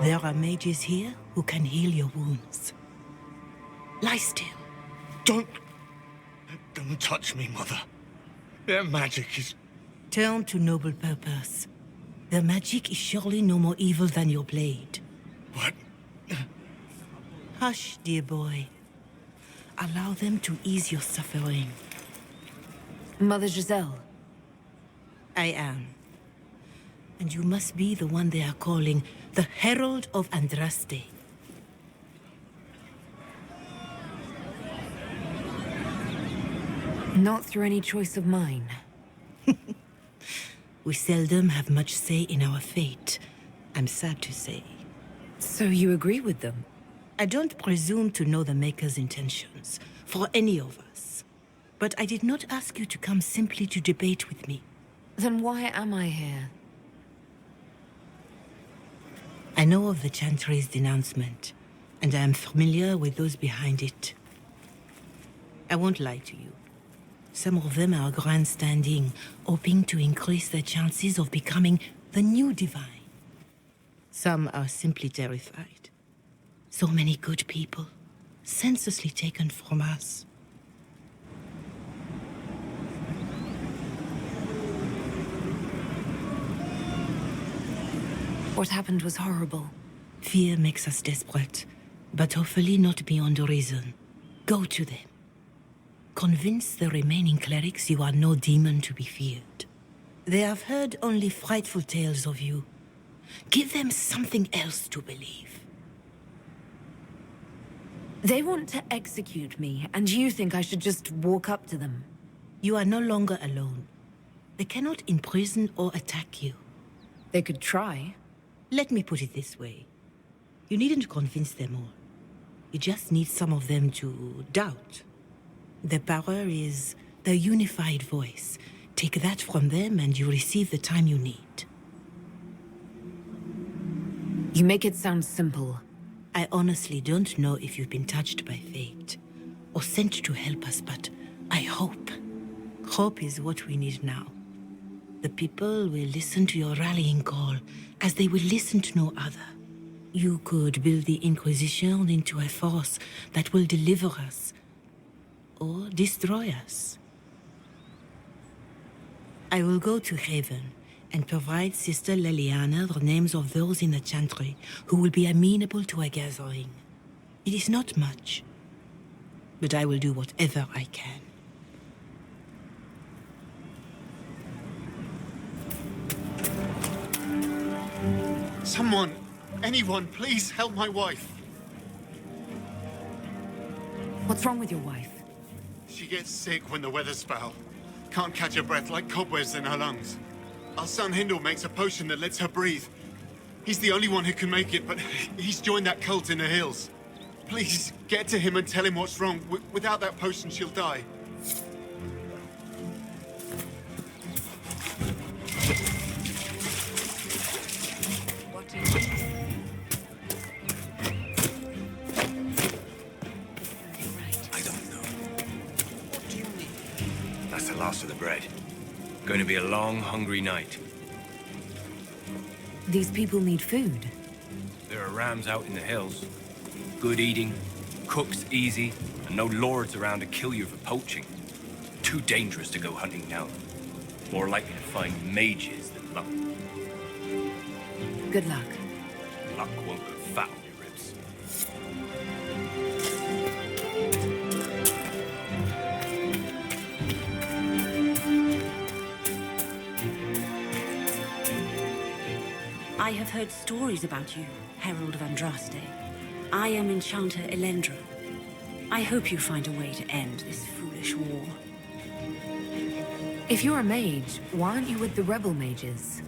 There are mages here who can heal your wounds. Lie still. Don't touch me, Mother. Their magic is... Turn to noble purpose. Their magic is surely no more evil than your blade. What? Hush, dear boy. Allow them to ease your suffering. Mother Giselle. I am. And you must be the one they are calling the Herald of Andraste. Not through any choice of mine. We seldom have much say in our fate, I'm sad to say. So you agree with them? I don't presume to know the Maker's intentions, for any of us. But I did not ask you to come simply to debate with me. Then why am I here? I know of the Chantry's denouncement, and I am familiar with those behind it. I won't lie to you. Some of them are grandstanding, hoping to increase their chances of becoming the new divine. Some are simply terrified. So many good people, senselessly taken from us. What happened was horrible. Fear makes us desperate, but hopefully not beyond reason. Go to them. Convince the remaining clerics you are no demon to be feared. They have heard only frightful tales of you. Give them something else to believe. They want to execute me, and you think I should just walk up to them? You are no longer alone. They cannot imprison or attack you. They could try. Let me put it this way. You needn't convince them all. You just need some of them to doubt. Their power is their unified voice. Take that from them and you receive the time you need. You make it sound simple. I honestly don't know if you've been touched by fate, or sent to help us, but I hope. Hope is what we need now. The people will listen to your rallying call, as they will listen to no other. You could build the Inquisition into a force that will deliver us, or destroy us. I will go to Haven and provide Sister Leliana the names of those in the Chantry who will be amenable to a gathering. It is not much, but I will do whatever I can. Someone, anyone, please help my wife. What's wrong with your wife? She gets sick when the weather's foul. Can't catch her breath, like cobwebs in her lungs. Our son Hindle makes a potion that lets her breathe. He's the only one who can make it, but he's joined that cult in the hills. Please, get to him and tell him what's wrong. Without that potion, she'll die. What do you mean? I don't know. What do you mean? That's the last of the bread. Going to be a long, hungry night. These people need food. There are rams out in the hills. Good eating, cooks easy, and no lords around to kill you for poaching. Too dangerous to go hunting now. More likely to find mages than luck. Good luck. Luck won't put fat on your ribs. I have heard stories about you, Herald of Andraste. I am Enchanter Elendro. I hope you find a way to end this foolish war. If you're a mage, why aren't you with the rebel mages?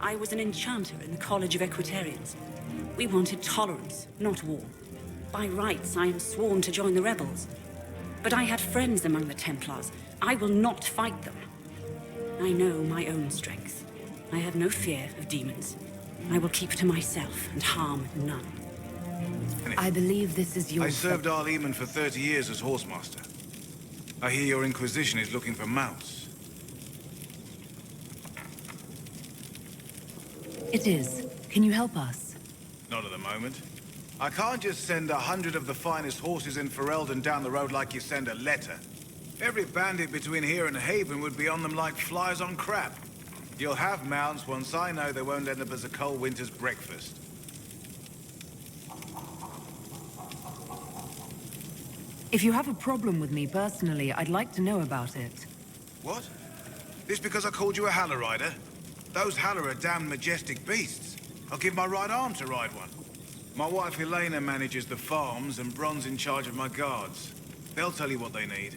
I was an enchanter in the College of Equitarians. We wanted tolerance, not war. By rights, I am sworn to join the rebels. But I had friends among the Templars. I will not fight them. I know my own strength. I have no fear of demons. I will keep to myself and harm none. I believe this is your... I served Arleman for 30 years as horsemaster. I hear your Inquisition is looking for mounts. It is. Can you help us? Not at the moment. I can't just send 100 of the finest horses in Ferelden down the road like you send a letter. Every bandit between here and Haven would be on them like flies on crap. You'll have mounts once I know they won't end up as a cold winter's breakfast. If you have a problem with me personally, I'd like to know about it. What? This because I called you a Haller Rider? Those Haller are damn majestic beasts. I'll give my right arm to ride one. My wife Elena manages the farms and Bron's in charge of my guards. They'll tell you what they need.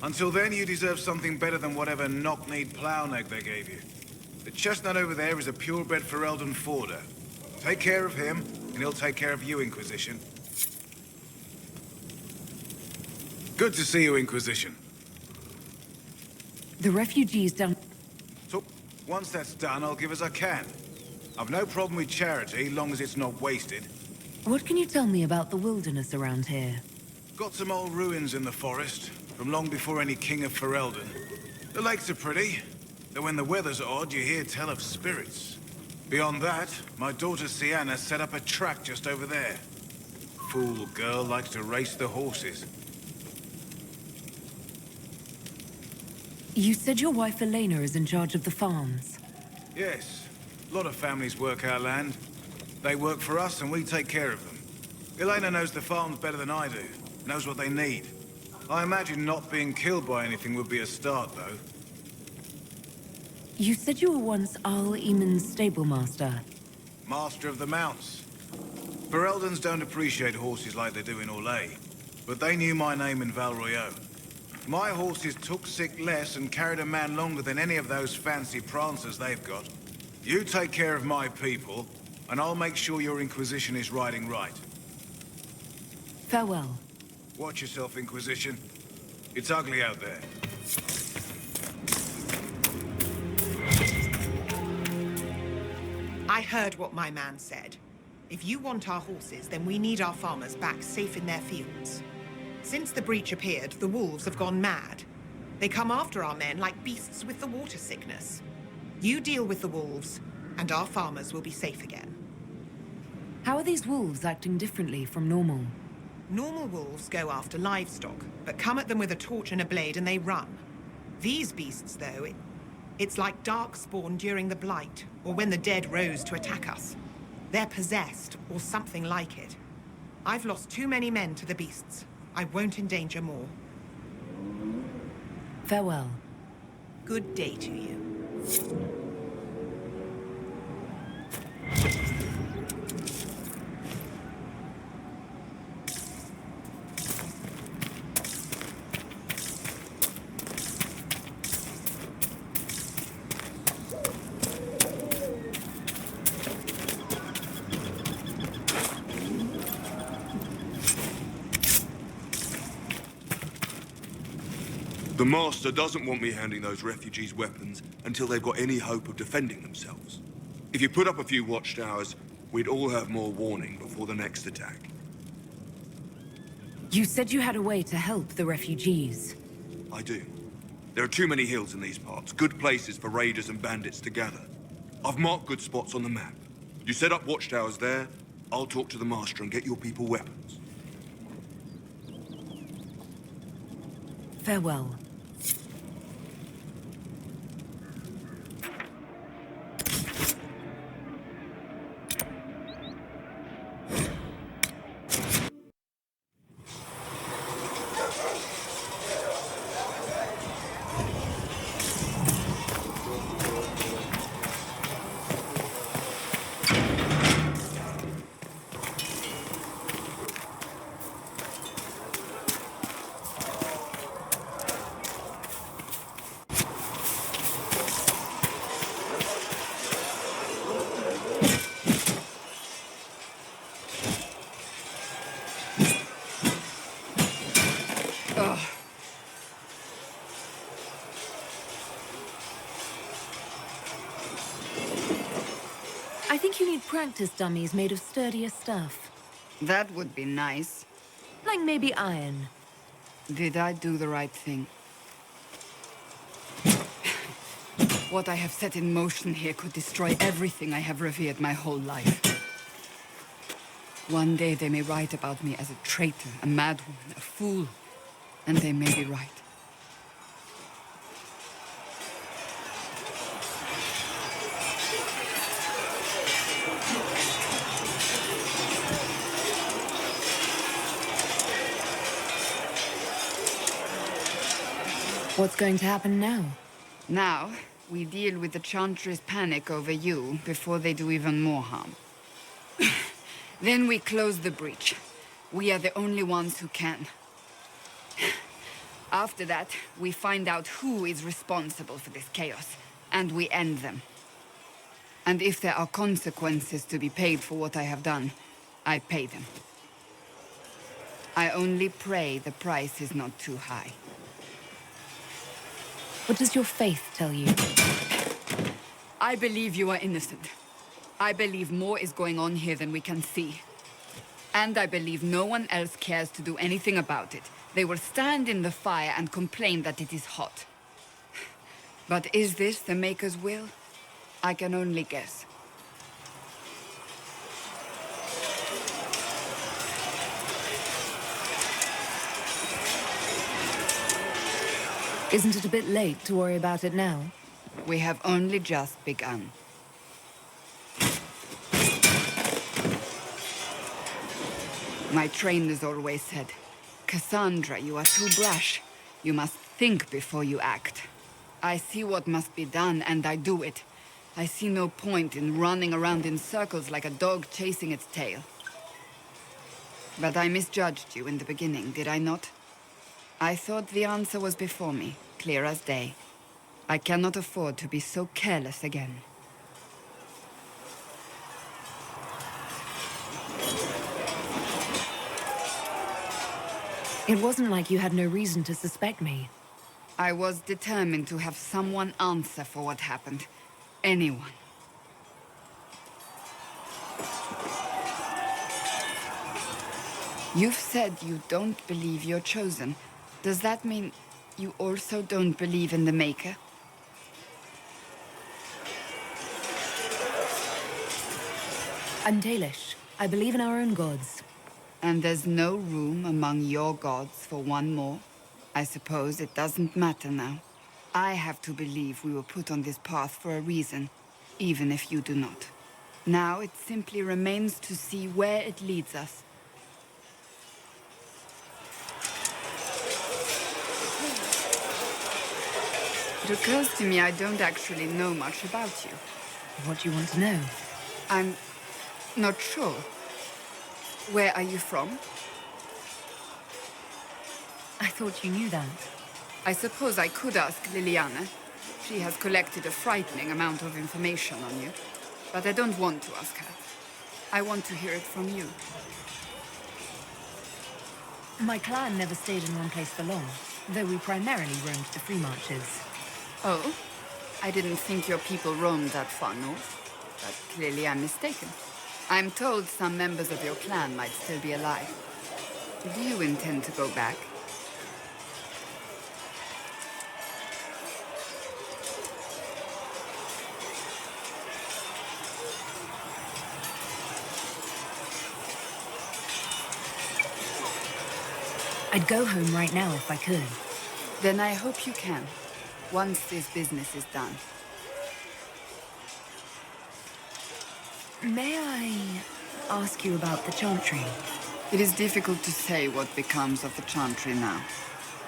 Until then, you deserve something better than whatever knock-kneed plow neck they gave you. The chestnut over there is a purebred Ferelden forder. Take care of him, and he'll take care of you, Inquisition. Good to see you, Inquisition. The refugees down... So, once that's done, I'll give as I can. I've no problem with charity, long as it's not wasted. What can you tell me about the wilderness around here? Got some old ruins in the forest, from long before any king of Ferelden. The lakes are pretty, though when the weather's odd, you hear tell of spirits. Beyond that, my daughter Sienna set up a track just over there. Fool girl likes to race the horses. You said your wife Elena is in charge of the farms. Yes, a lot of families work our land. They work for us and we take care of them. Elena knows the farms better than I do, knows what they need. I imagine not being killed by anything would be a start, though. You said you were once Arl Eamon's stablemaster. Master of the mounts. Fereldans don't appreciate horses like they do in Orlais, but they knew my name in Val Royeaux. My horses took sick less and carried a man longer than any of those fancy prancers they've got. You take care of my people, and I'll make sure your Inquisition is riding right. Farewell. Watch yourself, Inquisition. It's ugly out there. I heard what my man said. If you want our horses, then we need our farmers back safe in their fields. Since the breach appeared, the wolves have gone mad. They come after our men like beasts with the water sickness. You deal with the wolves, and our farmers will be safe again. How are these wolves acting differently from normal? Normal wolves go after livestock, but come at them with a torch and a blade and they run. These beasts, though, it's like darkspawn during the Blight, or when the dead rose to attack us. They're possessed, or something like it. I've lost too many men to the beasts. I won't endanger more. Farewell. Good day to you. The Master doesn't want me handing those refugees weapons until they've got any hope of defending themselves. If you put up a few watchtowers, we'd all have more warning before the next attack. You said you had a way to help the refugees. I do. There are too many hills in these parts, good places for raiders and bandits to gather. I've marked good spots on the map. You set up watchtowers there, I'll talk to the Master and get your people weapons. Farewell. I think you need practice dummies made of sturdier stuff. That would be nice. Like maybe iron. Did I do the right thing? What I have set in motion here could destroy everything I have revered my whole life. One day they may write about me as a traitor, a madwoman, a fool. And they may be right. What's going to happen now? Now, we deal with the Chantry's panic over you before they do even more harm. Then we close the breach. We are the only ones who can. After that, we find out who is responsible for this chaos, and we end them. And if there are consequences to be paid for what I have done, I pay them. I only pray the price is not too high. What does your faith tell you? I believe you are innocent. I believe more is going on here than we can see. And I believe no one else cares to do anything about it. They will stand in the fire and complain that it is hot. But is this the Maker's will? I can only guess. Isn't it a bit late to worry about it now? We have only just begun. My trainers always said, Cassandra, you are too brash. You must think before you act. I see what must be done, and I do it. I see no point in running around in circles like a dog chasing its tail. But I misjudged you in the beginning, did I not? I thought the answer was before me, clear as day. I cannot afford to be so careless again. It wasn't like you had no reason to suspect me. I was determined to have someone answer for what happened. Anyone. You've said you don't believe you're chosen. Does that mean you also don't believe in the Maker? I'm Dalish. I believe in our own gods. And there's no room among your gods for one more? I suppose it doesn't matter now. I have to believe we were put on this path for a reason, even if you do not. Now it simply remains to see where it leads us. It occurs to me I don't actually know much about you. What do you want to know? I'm not sure. Where are you from? I thought you knew that. I suppose I could ask Liliana. She has collected a frightening amount of information on you. But I don't want to ask her. I want to hear it from you. My clan never stayed in one place for long, though we primarily roamed the free marches. Oh? I didn't think your people roamed that far north. But clearly I'm mistaken. I'm told some members of your clan might still be alive. Do you intend to go back? I'd go home right now if I could. Then I hope you can, once this business is done. May I ask you about the Chantry? It is difficult to say what becomes of the Chantry now.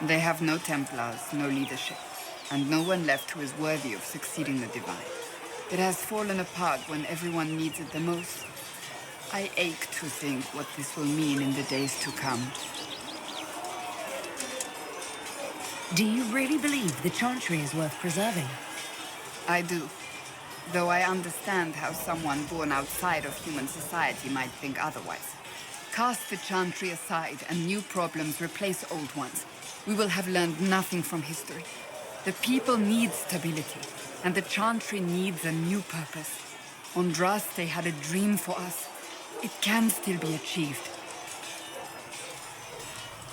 They have no Templars, no leadership, and no one left who is worthy of succeeding the Divine. It has fallen apart when everyone needs it the most. I ache to think what this will mean in the days to come. Do you really believe the Chantry is worth preserving? I do. Though I understand how someone born outside of human society might think otherwise. Cast the Chantry aside and new problems replace old ones. We will have learned nothing from history. The people need stability, and the Chantry needs a new purpose. Andraste had a dream for us. It can still be achieved.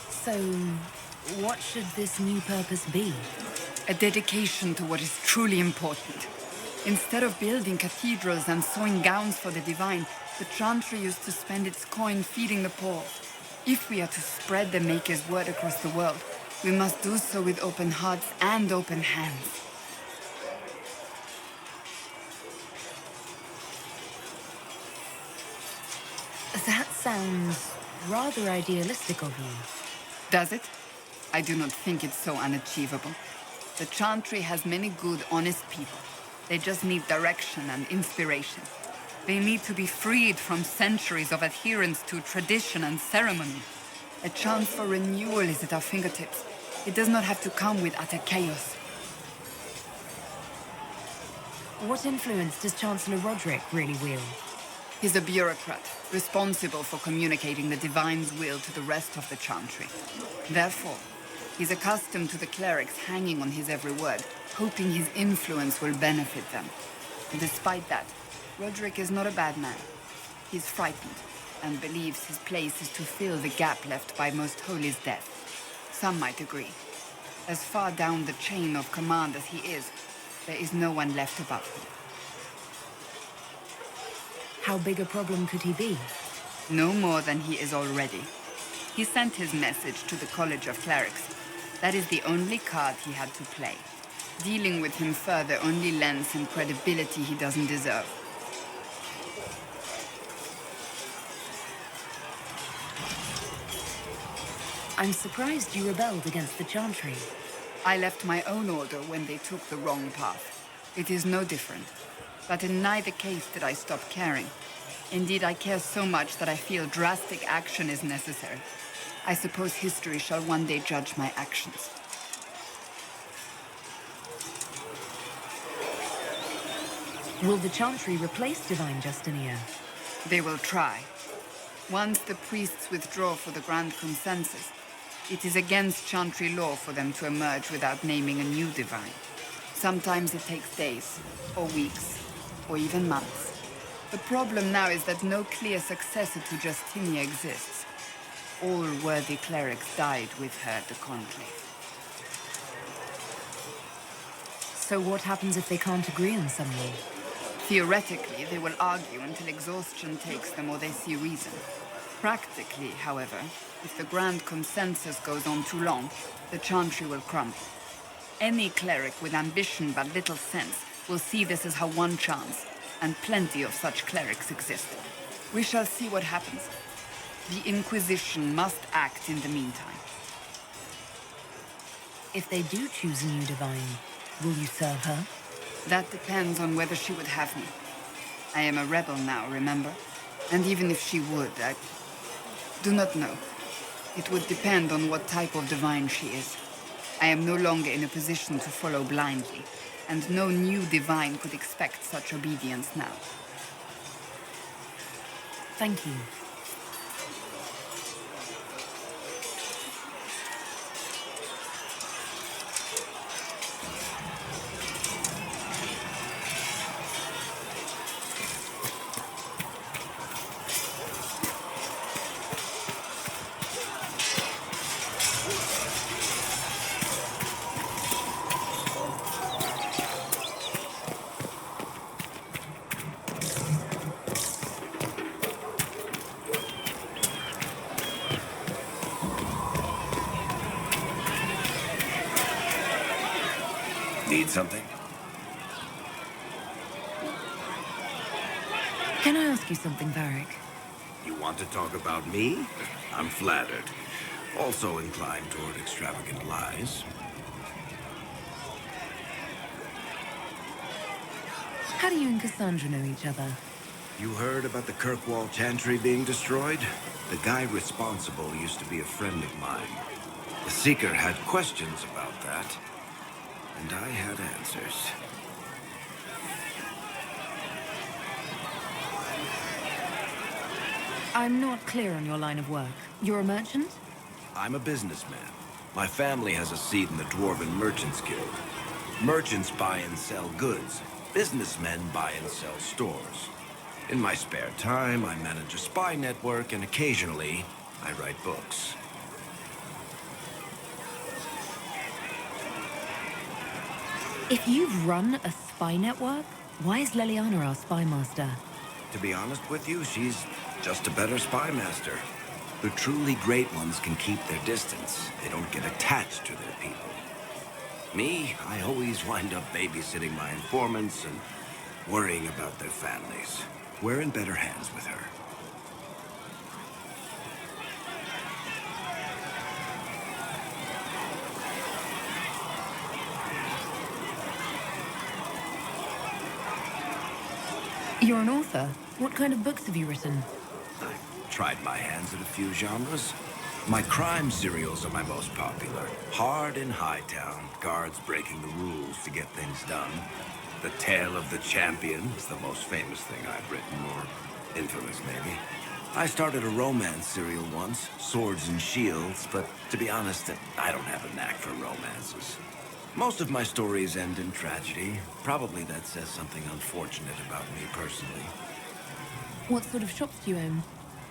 So, what should this new purpose be? A dedication to what is truly important. Instead of building cathedrals and sewing gowns for the divine, The Chantry used to spend its coin feeding the poor. If we are to spread the Maker's word across the world, we must do so with open hearts and open hands. That sounds rather idealistic of you. Does it? I do not think it's so unachievable. The Chantry has many good, honest people. They just need direction and inspiration. They need to be freed from centuries of adherence to tradition and ceremony. A chance for renewal is at our fingertips. It does not have to come with utter chaos. What influence does Chancellor Roderick really wield? He's a bureaucrat, responsible for communicating the Divine's will to the rest of the Chantry. Therefore, he's accustomed to the clerics hanging on his every word, hoping his influence will benefit them. And despite that, Roderick is not a bad man. He's frightened, and believes his place is to fill the gap left by Most Holy's death. Some might agree. As far down the chain of command as he is, there is no one left above him. How big a problem could he be? No more than he is already. He sent his message to the College of Clerics. That is the only card he had to play. Dealing with him further only lends him credibility he doesn't deserve. I'm surprised you rebelled against the Chantry. I left my own order when they took the wrong path. It is no different. But in neither case did I stop caring. Indeed, I care so much that I feel drastic action is necessary. I suppose history shall one day judge my actions. Will the Chantry replace Divine Justinia? They will try. Once the priests withdraw for the Grand Consensus, it is against Chantry law for them to emerge without naming a new divine. Sometimes it takes days, or weeks, or even months. The problem now is that no clear successor to Justinia exists. All worthy clerics died with her at the Conclave. So what happens if they can't agree on something? Theoretically, they will argue until exhaustion takes them or they see reason. Practically, however, if the Grand Consensus goes on too long, the Chantry will crumble. Any cleric with ambition but little sense will see this as her one chance, and plenty of such clerics exist. We shall see what happens. The Inquisition must act in the meantime. If they do choose a new divine, will you serve her? That depends on whether she would have me. I am a rebel now, remember? And even if she would, I do not know. It would depend on what type of divine she is. I am no longer in a position to follow blindly, and no new divine could expect such obedience now. Thank you. Need something? Can I ask you something, Varric? You want to talk about me? I'm flattered. Also inclined toward extravagant lies. How do you and Cassandra know each other? You heard about the Kirkwall Chantry being destroyed? The guy responsible used to be a friend of mine. The Seeker had questions about that, and I had answers. I'm not clear on your line of work. You're a merchant? I'm a businessman. My family has a seat in the Dwarven Merchants Guild. Merchants buy and sell goods. Businessmen buy and sell stores. In my spare time, I manage a spy network, and occasionally, I write books. If you've run a spy network, why is Leliana our spy master? To be honest with you, she's just a better spy master. The truly great ones can keep their distance. They don't get attached to their people. Me, I always wind up babysitting my informants and worrying about their families. We're in better hands with her. You're an author. What kind of books have you written? I've tried my hands at a few genres. My crime serials are my most popular. Hard in Hightown, guards breaking the rules to get things done. The Tale of the Champion is the most famous thing I've written, or infamous maybe. I started a romance serial once, Swords and Shields, but to be honest, I don't have a knack for romances. Most of my stories end in tragedy. Probably that says something unfortunate about me personally. What sort of shops do you own?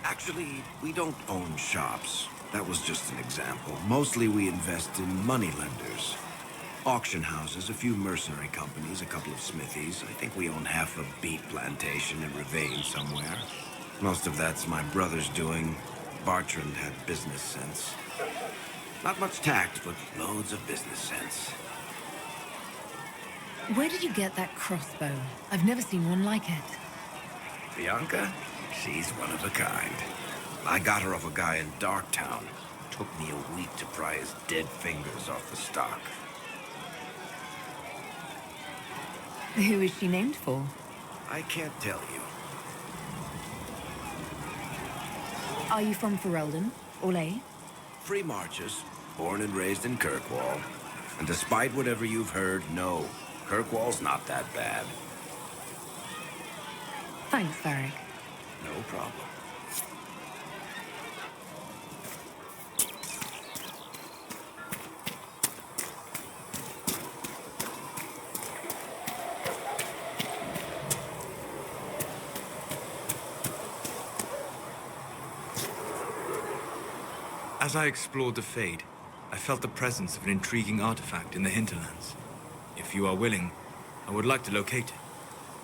Actually, we don't own shops. That was just an example. Mostly we invest in moneylenders. Auction houses, a few mercenary companies, a couple of smithies. I think we own half a beet plantation in Ravane somewhere. Most of that's my brother's doing. Bartrand had business sense. Not much tact, but loads of business sense. Where did you get that crossbow? I've never seen one like it. Bianca? She's one of a kind. I got her off a guy in Darktown. Took me a week to pry his dead fingers off the stock. Who is she named for? I can't tell you. Are you from Ferelden? Orlais? Free marches, born and raised in Kirkwall. And despite whatever you've heard, no, Kirkwall's not that bad. Thanks, Varric. No problem. As I explored the Fade, I felt the presence of an intriguing artifact in the Hinterlands. If you are willing, I would like to locate it.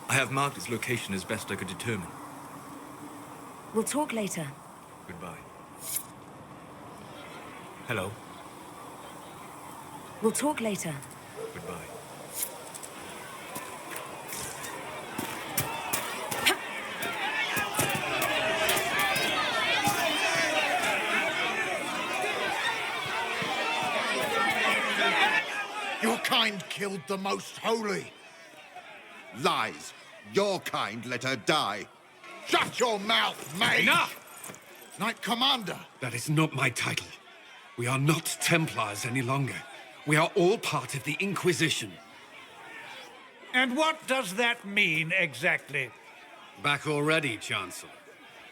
I have marked its location as best I could determine. We'll talk later. Goodbye. Hello. We'll talk later. Goodbye. Your kind killed the most holy. Lies. Your kind let her die. Shut your mouth, mage! Enough! Knight Commander! That is not my title. We are not Templars any longer. We are all part of the Inquisition. And what does that mean, exactly? Back already, Chancellor.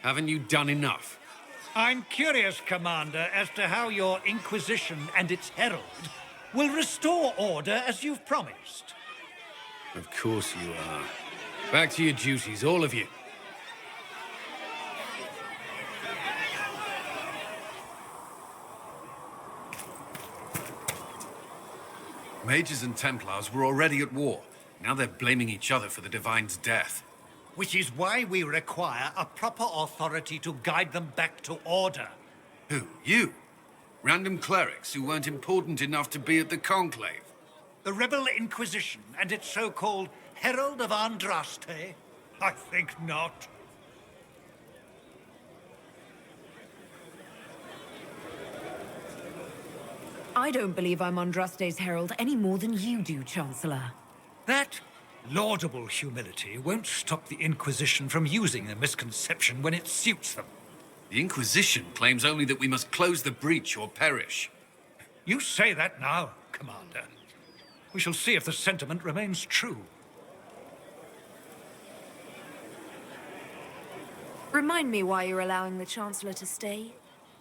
Haven't you done enough? I'm curious, Commander, as to how your Inquisition and its herald will restore order as you've promised. Of course you are. Back to your duties, all of you. Mages and Templars were already at war. Now they're blaming each other for the Divine's death. Which is why we require a proper authority to guide them back to order. Who? You? Random clerics who weren't important enough to be at the Conclave? The Rebel Inquisition and its so-called Herald of Andraste? I think not. I don't believe I'm Andraste's herald any more than you do, Chancellor. That laudable humility won't stop the Inquisition from using the misconception when it suits them. The Inquisition claims only that we must close the breach or perish. You say that now, Commander. We shall see if the sentiment remains true. Remind me why you're allowing the Chancellor to stay.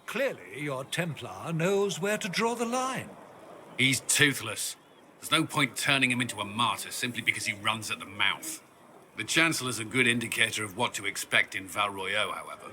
Clearly, your Templar knows where to draw the line. He's toothless. There's no point turning him into a martyr simply because he runs at the mouth. The Chancellor's a good indicator of what to expect in Val Royeaux, however.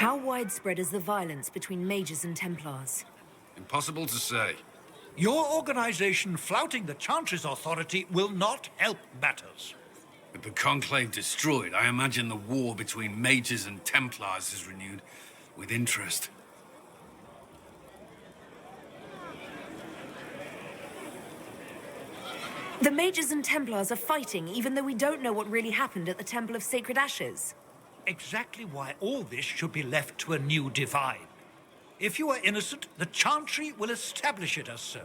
How widespread is the violence between mages and Templars? Impossible to say. Your organization flouting the Chantry's authority will not help matters. With the Conclave destroyed, I imagine the war between mages and Templars is renewed with interest. The mages and Templars are fighting, even though we don't know what really happened at the Temple of Sacred Ashes. Exactly why all this should be left to a new divine. If you are innocent, the Chantry will establish it as so.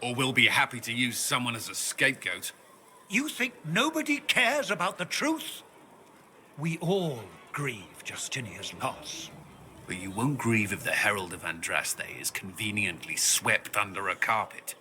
Or we'll be happy to use someone as a scapegoat. You think nobody cares about the truth? We all grieve Justinia's loss. But you won't grieve if the Herald of Andraste is conveniently swept under a carpet.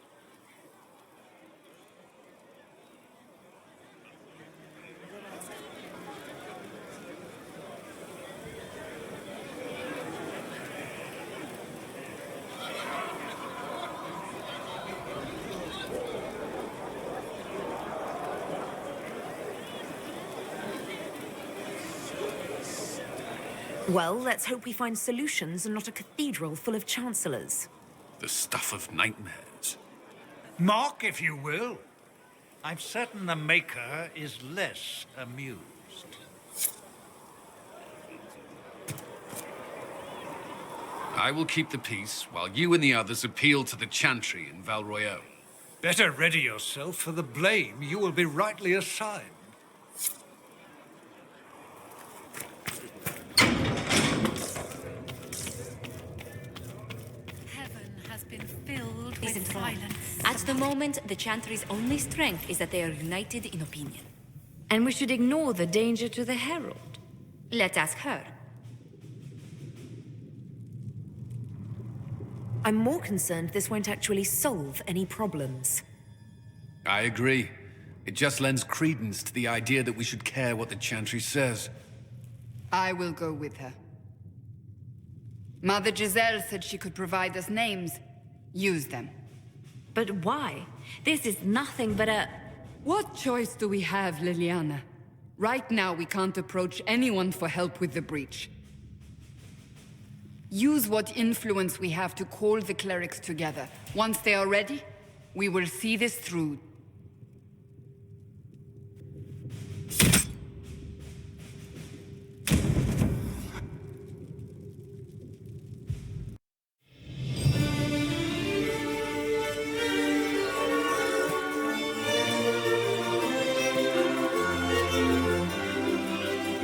Well, let's hope we find solutions and not a cathedral full of chancellors. The stuff of nightmares. Mock, if you will. I'm certain the Maker is less amused. I will keep the peace, while you and the others appeal to the Chantry in Val Royeaux. Better ready yourself for the blame you will be rightly assigned. Isn't silence. At the moment, the Chantry's only strength is that they are united in opinion. And we should ignore the danger to the Herald. Let's ask her. I'm more concerned this won't actually solve any problems. I agree. It just lends credence to the idea that we should care what the Chantry says. I will go with her. Mother Giselle said she could provide us names. Use them. But why? This is nothing but a... What choice do we have, Liliana? Right now, we can't approach anyone for help with the breach. Use what influence we have to call the clerics together. Once they are ready, we will see this through.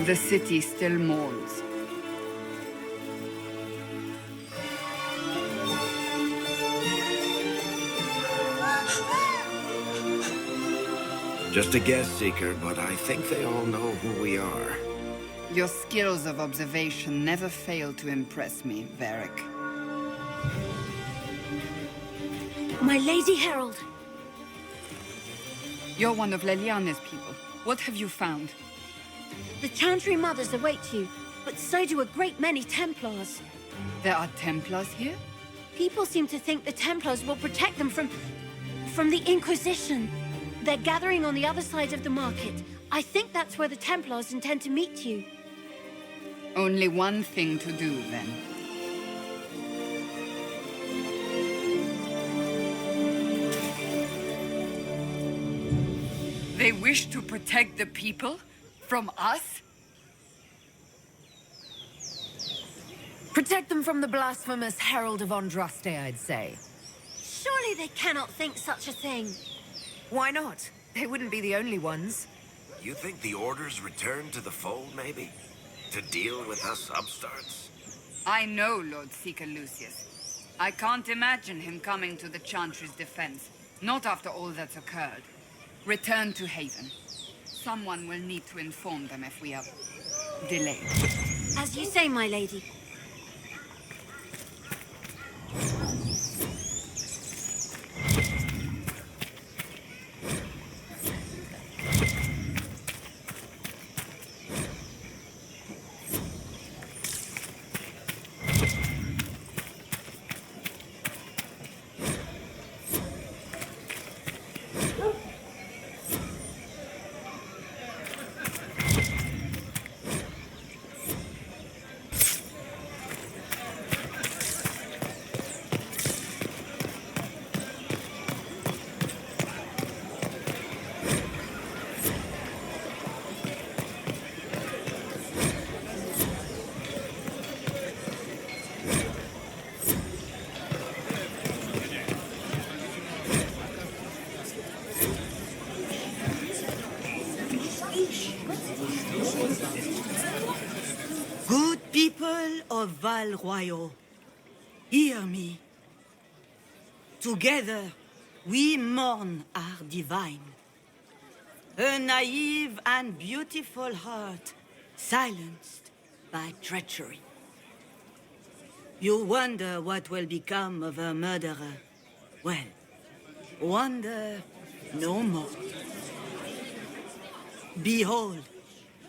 The city still mourns. Just a guess, Seeker, but I think they all know who we are. Your skills of observation never fail to impress me, Varric. My Lady Herald! You're one of Leliana's people. What have you found? The Chantry mothers await you, but so do a great many Templars. There are Templars here? People seem to think the Templars will protect them from the Inquisition. They're gathering on the other side of the market. I think that's where the Templars intend to meet you. Only one thing to do, then. They wish to protect the people? From us? Protect them from the blasphemous Herald of Andraste, I'd say. Surely they cannot think such a thing. Why not? They wouldn't be the only ones. You think the Order's returned to the fold, maybe? To deal with us upstarts? I know Lord Seeker Lucius. I can't imagine him coming to the Chantry's defense. Not after all that's occurred. Return to Haven. Someone will need to inform them if we are delayed. As you say, my lady. People of Val Royeaux, hear me. Together, we mourn our divine. A naive and beautiful heart, silenced by treachery. You wonder what will become of a murderer. Well, wonder no more. Behold,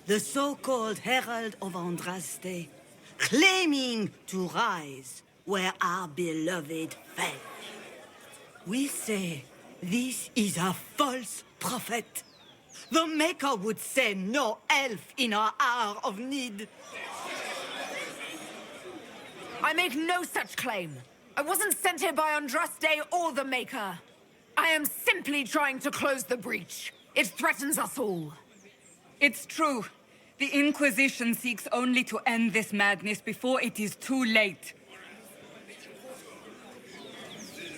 the so-called Herald of Andraste, claiming to rise where our beloved fell. We say this is a false prophet. The Maker would send no elf in our hour of need. I make no such claim. I wasn't sent here by Andraste or the Maker. I am simply trying to close the breach. It threatens us all. It's true. The Inquisition seeks only to end this madness before it is too late.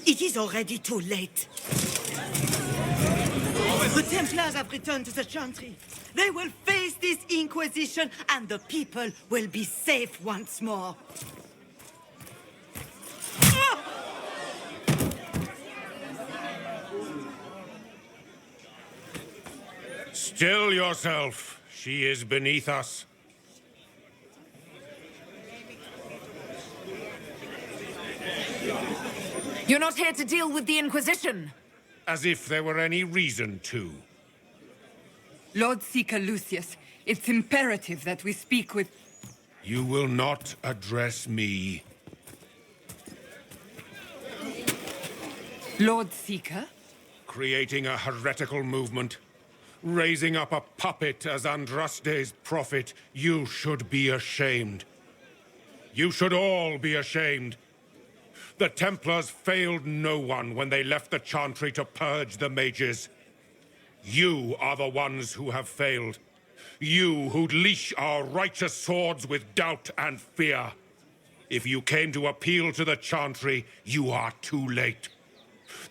It is already too late. The Templars have returned to the Chantry. They will face this Inquisition, and the people will be safe once more. Still yourself. She is beneath us. You're not here to deal with the Inquisition. As if there were any reason to. Lord Seeker Lucius, it's imperative that we speak with... You will not address me. Lord Seeker? Creating a heretical movement. Raising up a puppet as Andraste's prophet. You should be ashamed. You should all be ashamed. The Templars failed no one when they left the Chantry to purge the mages. You are the ones who have failed. You who'd leash our righteous swords with doubt and fear. If you came to appeal to the Chantry, you are too late.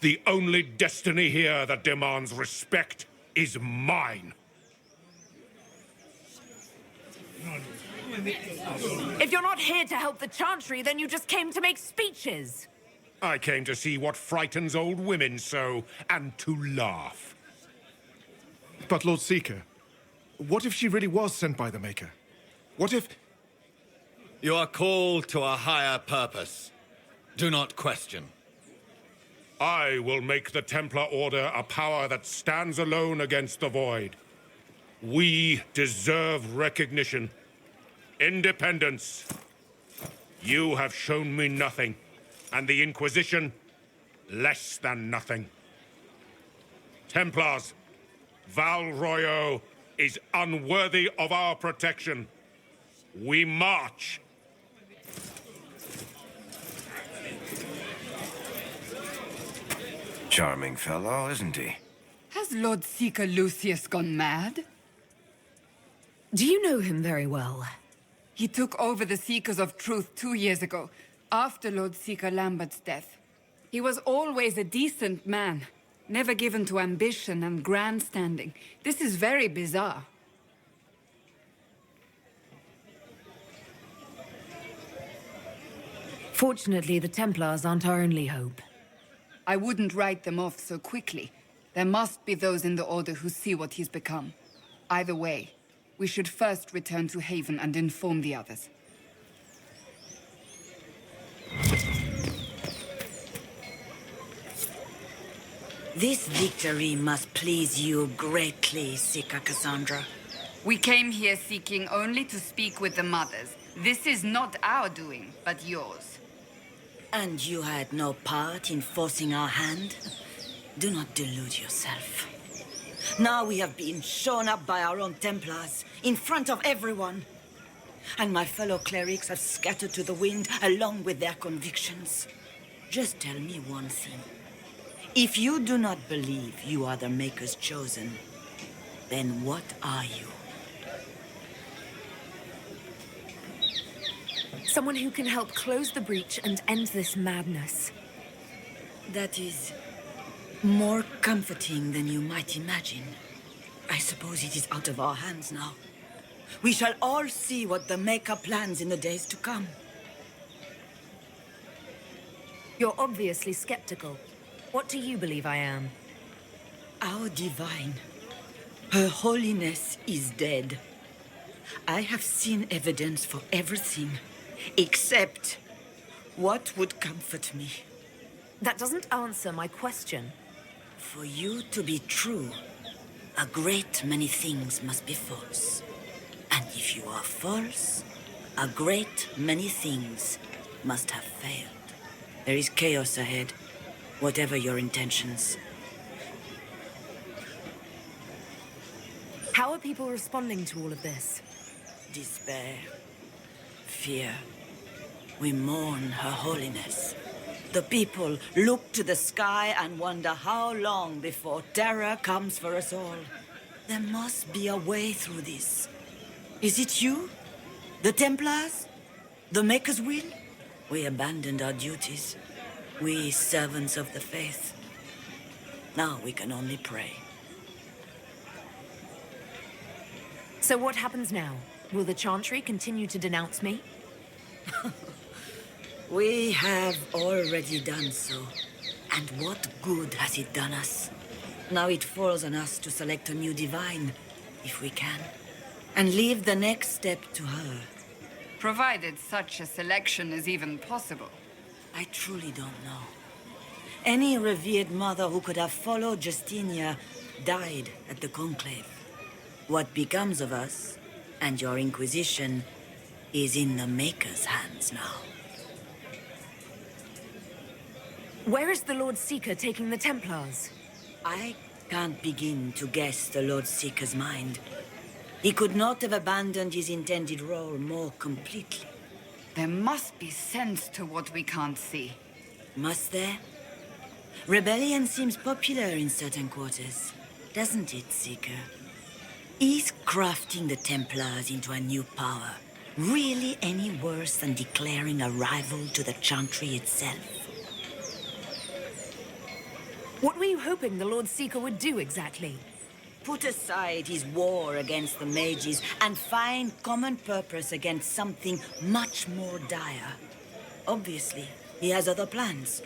The only destiny here that demands respect is mine. If you're not here to help the Chantry, then you just came to make speeches. I came to see what frightens old women so, and to laugh. But Lord Seeker, what if she really was sent by the Maker? What if... You are called to a higher purpose. Do not question. I will make the Templar Order a power that stands alone against the Void. We deserve recognition. Independence. You have shown me nothing, and the Inquisition, less than nothing. Templars, Val Royeaux is unworthy of our protection. We march. Charming fellow, isn't he? Has Lord Seeker Lucius gone mad? Do you know him very well? He took over the Seekers of Truth 2 years ago, after Lord Seeker Lambert's death. He was always a decent man, never given to ambition and grandstanding. This is very bizarre. Fortunately, the Templars aren't our only hope. I wouldn't write them off so quickly. There must be those in the Order who see what he's become. Either way, we should first return to Haven and inform the others. This victory must please you greatly, Seeker Cassandra. We came here seeking only to speak with the mothers. This is not our doing, but yours. And you had no part in forcing our hand? Do not delude yourself. Now we have been shown up by our own Templars, in front of everyone. And my fellow clerics have scattered to the wind along with their convictions. Just tell me one thing. If you do not believe you are the Maker's chosen, then what are you? Someone who can help close the breach and end this madness. That is more comforting than you might imagine. I suppose it is out of our hands now. We shall all see what the Maker plans in the days to come. You're obviously skeptical. What do you believe I am? Our divine. Her holiness is dead. I have seen evidence for everything, except what would comfort me. That doesn't answer my question. For you to be true, a great many things must be false. And if you are false, a great many things must have failed. There is chaos ahead, whatever your intentions. How are people responding to all of this? Despair, fear. We mourn her holiness. The people look to the sky and wonder how long before terror comes for us all. There must be a way through this. Is it you? The Templars? The Maker's will? We abandoned our duties. We servants of the faith. Now we can only pray. So what happens now? Will the Chantry continue to denounce me? We have already done so. And what good has it done us? Now it falls on us to select a new divine, if we can, and leave the next step to her. Provided such a selection is even possible. I truly don't know. Any revered mother who could have followed Justinia died at the Conclave. What becomes of us, and your Inquisition, is in the Maker's hands now. Where is the Lord Seeker taking the Templars? I can't begin to guess the Lord Seeker's mind. He could not have abandoned his intended role more completely. There must be sense to what we can't see. Must there? Rebellion seems popular in certain quarters, doesn't it, Seeker? Is crafting the Templars into a new power really any worse than declaring a rival to the Chantry itself? What were you hoping the Lord Seeker would do exactly? Put aside his war against the mages and find common purpose against something much more dire. Obviously, he has other plans.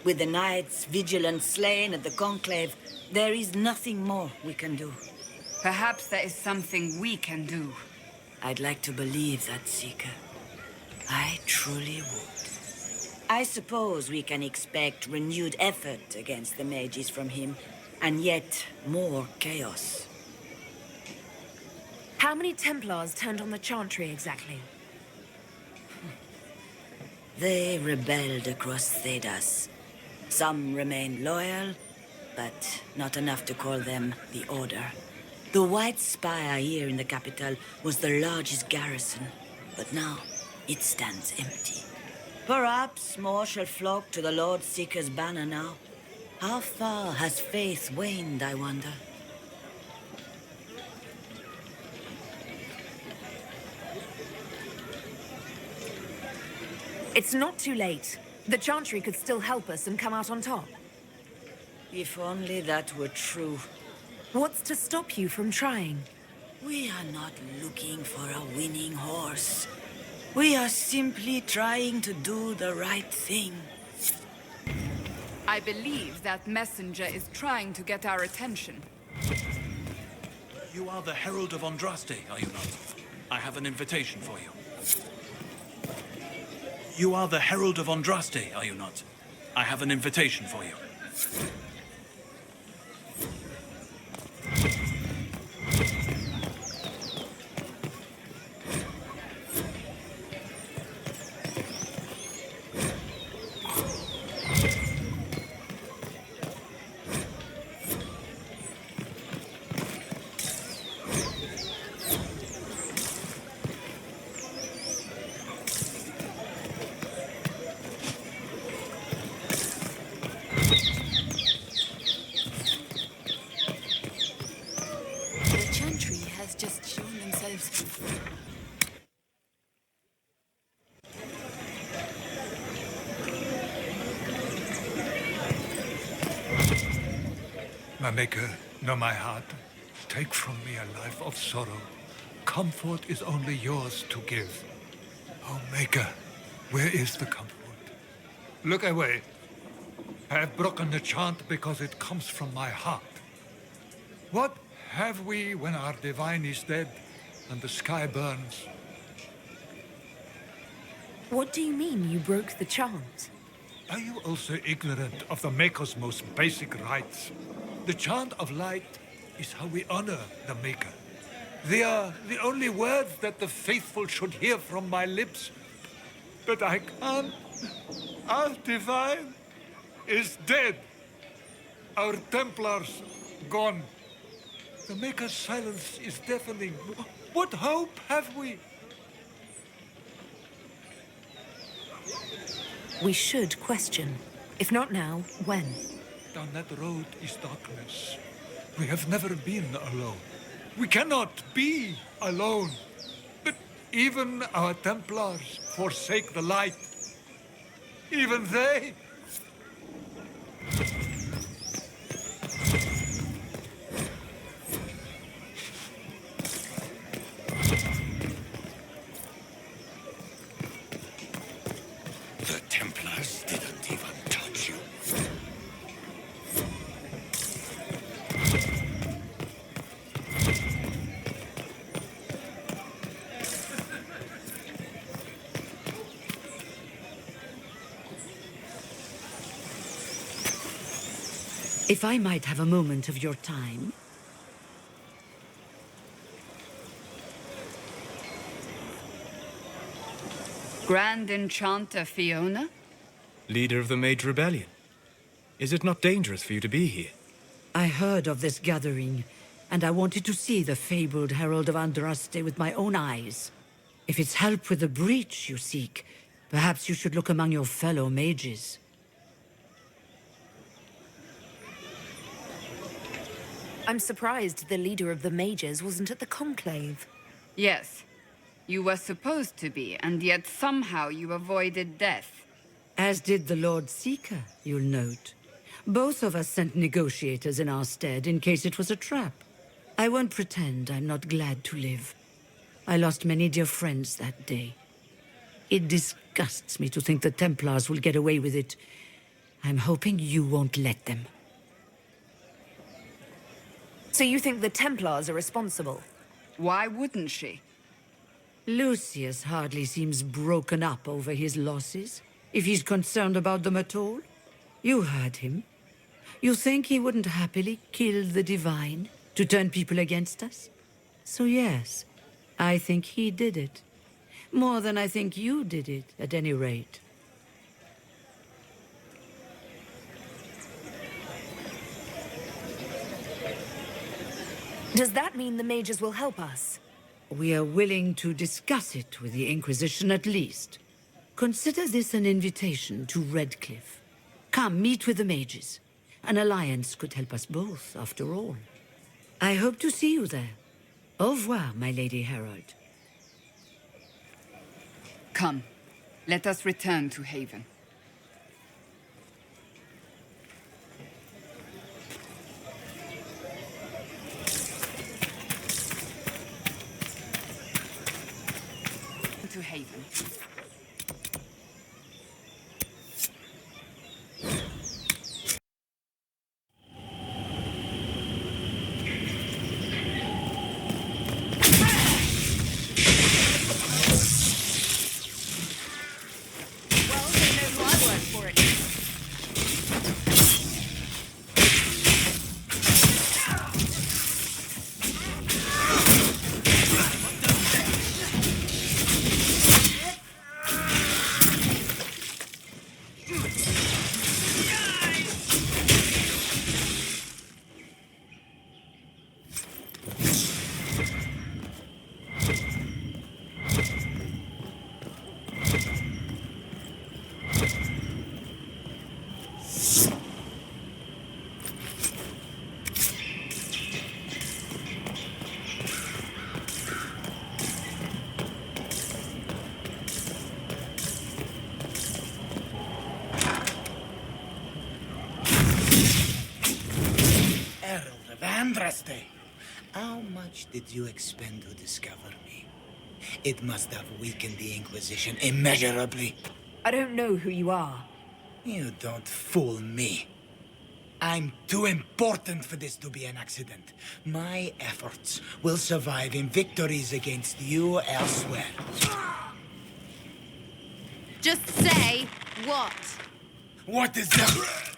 With the knights vigilant slain at the Conclave, there is nothing more we can do. Perhaps there is something we can do. I'd like to believe that, Seeker. I truly would. I suppose we can expect renewed effort against the mages from him, and yet more chaos. How many Templars turned on the Chantry exactly? They rebelled across Thedas. Some remained loyal, but not enough to call them the Order. The White Spire here in the capital was the largest garrison, but now it stands empty. Perhaps more shall flock to the Lord Seeker's banner now. How far has faith waned, I wonder? It's not too late. The Chantry could still help us and come out on top. If only that were true. What's to stop you from trying? We are not looking for a winning horse. We are simply trying to do the right thing. I believe that messenger is trying to get our attention. You are the Herald of Andraste, are you not? I have an invitation for you. You are the Herald of Andraste, are you not? I have an invitation for you. My Maker, know my heart. Take from me a life of sorrow. comfort is only yours to give. Oh, Maker, where is the comfort? Look away. I have broken the chant because it comes from my heart. What have we when our divine is dead and the sky burns? What do you mean you broke the chant? Are you also ignorant of the Maker's most basic rites? The chant of light is how we honor the Maker. They are the only words that the faithful should hear from my lips. But I can't. Our divine is dead. Our Templars gone. The Maker's silence is deafening. What hope have we? We should question. If not now, when? Down that road is darkness. We have never been alone. We cannot be alone. But even our Templars forsake the light. Even they... The Templars didn't even touch you. If I might have a moment of your time. Grand Enchanter Fiona? Leader of the Mage Rebellion. Is it not dangerous for you to be here? I heard of this gathering, and I wanted to see the fabled Herald of Andraste with my own eyes. If it's help with the breach you seek, perhaps you should look among your fellow mages. I'm surprised the leader of the mages wasn't at the conclave. Yes. You were supposed to be, and yet somehow you avoided death. As did the Lord Seeker, you'll note. Both of us sent negotiators in our stead in case it was a trap. I won't pretend I'm not glad to live. I lost many dear friends that day. It disgusts me to think the Templars will get away with it. I'm hoping you won't let them. So you think the Templars are responsible? Why wouldn't she? Lucius hardly seems broken up over his losses, if he's concerned about them at all. You heard him. You think he wouldn't happily kill the Divine to turn people against us? So yes, I think he did it. More than I think you did it, at any rate. Does that mean the mages will help us? We are willing to discuss it with the Inquisition at least. Consider this an invitation to Redcliffe. Come, meet with the mages. An alliance could help us both, after all. I hope to see you there. Au revoir, my Lady Herald. Come, let us return to Haven. To Haven. How much did you expend to discover me? It must have weakened the Inquisition immeasurably. I don't know who you are. You don't fool me. I'm too important for this to be an accident. My efforts will survive in victories against you elsewhere. Just say what? What is that?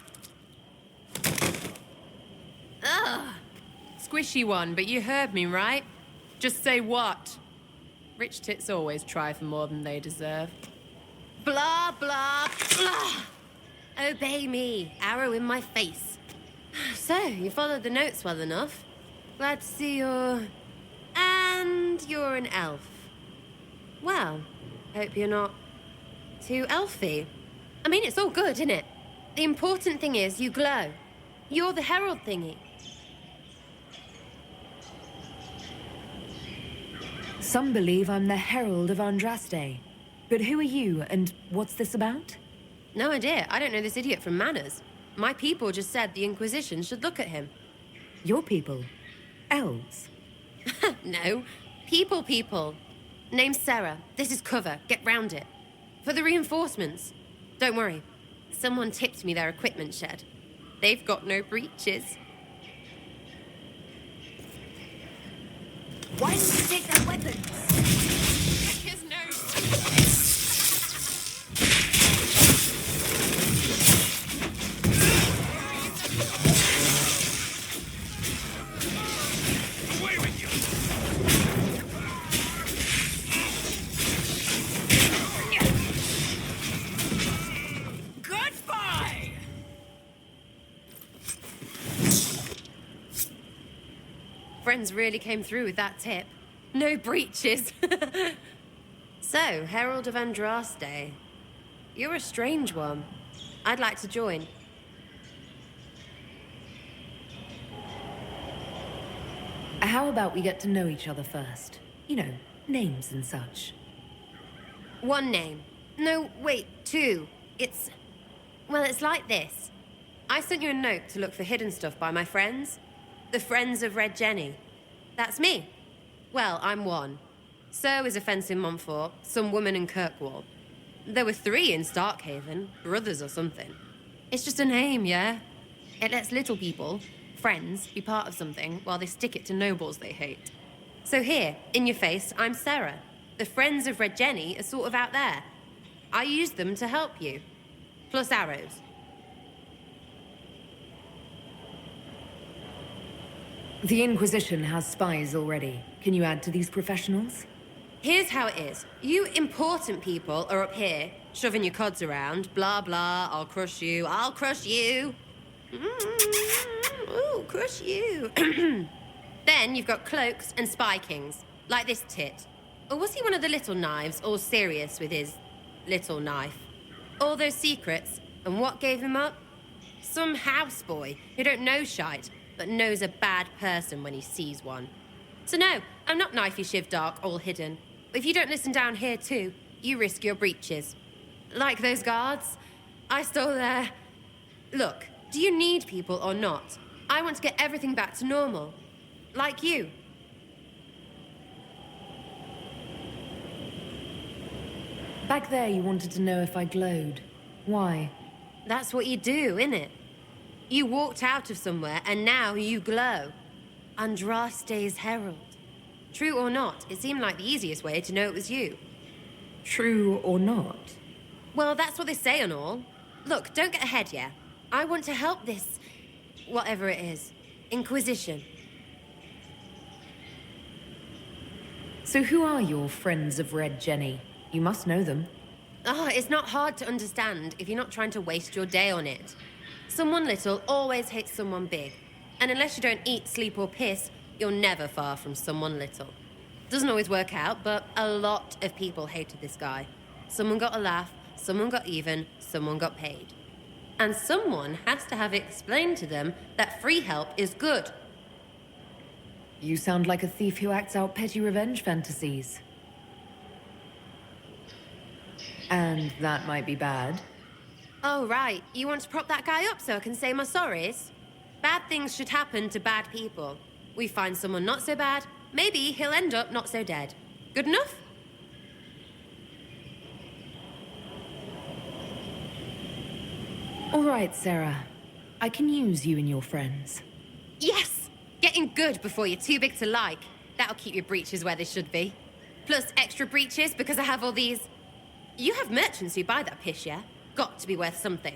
Ugh. Squishy one, but you heard me, right? Just say what? Rich tits always try for more than they deserve. Blah, blah, blah. Obey me. Arrow in my face. So, you followed the notes well enough. Glad to see you're... And you're an elf. Well, hope you're not too elfy. I mean, it's all good, isn't it? The important thing is you glow. You're the herald thingy. Some believe I'm the Herald of Andraste. But who are you, and what's this about? No idea. I don't know this idiot from Manners. My people just said the Inquisition should look at him. Your people? Elves? No. People. Name's Sera. This is cover. Get round it. For the reinforcements. Don't worry. Someone tipped me their equipment shed. They've got no breaches. Why didn't you take their weapons? His nose. Away with you! Goodbye! Friends really came through with that tip. No breaches. So, Herald of Andraste. You're a strange one. I'd like to join. How about we get to know each other first? You know, names and such. One name. No, wait, two. Well, it's like this. I sent you a note to look for hidden stuff by my friends. The Friends of Red Jenny. That's me. Well, I'm one. So is a fence in Montfort, some woman in Kirkwall. There were 3 in Starkhaven, brothers or something. It's just a name, yeah? It lets little people, friends, be part of something while they stick it to nobles they hate. So here, in your face, I'm Sera. The Friends of Red Jenny are sort of out there. I use them to help you. Plus arrows. The Inquisition has spies already. Can you add to these professionals? Here's how it is. You important people are up here, shoving your cods around. Blah, blah, I'll crush you. Ooh, crush you. Then you've got cloaks and spy kings, like this tit. Or was he one of the little knives, all serious with his little knife? All those secrets, and what gave him up? Some houseboy who don't know shite, but knows a bad person when he sees one. So no, I'm not knifey shiv dark, all hidden. If you don't listen down here too, you risk your breeches. Like those guards, I stole their... Look, do you need people or not? I want to get everything back to normal. Like you. Back there you wanted to know if I glowed. Why? That's what you do, innit? You walked out of somewhere and now you glow. Andraste's herald. True or not, it seemed like the easiest way to know it was you. True or not? Well, that's what they say and all. Look, don't get ahead, yeah? I want to help this... whatever it is. Inquisition. So who are your Friends of Red Jenny? You must know them. Oh, it's not hard to understand if you're not trying to waste your day on it. Someone little always hates someone big. And unless you don't eat, sleep, or piss, you're never far from someone little. Doesn't always work out, but a lot of people hated this guy. Someone got a laugh, someone got even, someone got paid. And someone has to have explained to them that free help is good. You sound like a thief who acts out petty revenge fantasies. And that might be bad. Oh, right. You want to prop that guy up so I can say my sorries? Bad things should happen to bad people. We find someone not so bad, maybe he'll end up not so dead. Good enough? All right, Sera. I can use you and your friends. Yes! Getting good before you're too big to like. That'll keep your breeches where they should be. Plus extra breeches because I have all these... You have merchants who buy that pish, yeah? Got to be worth something.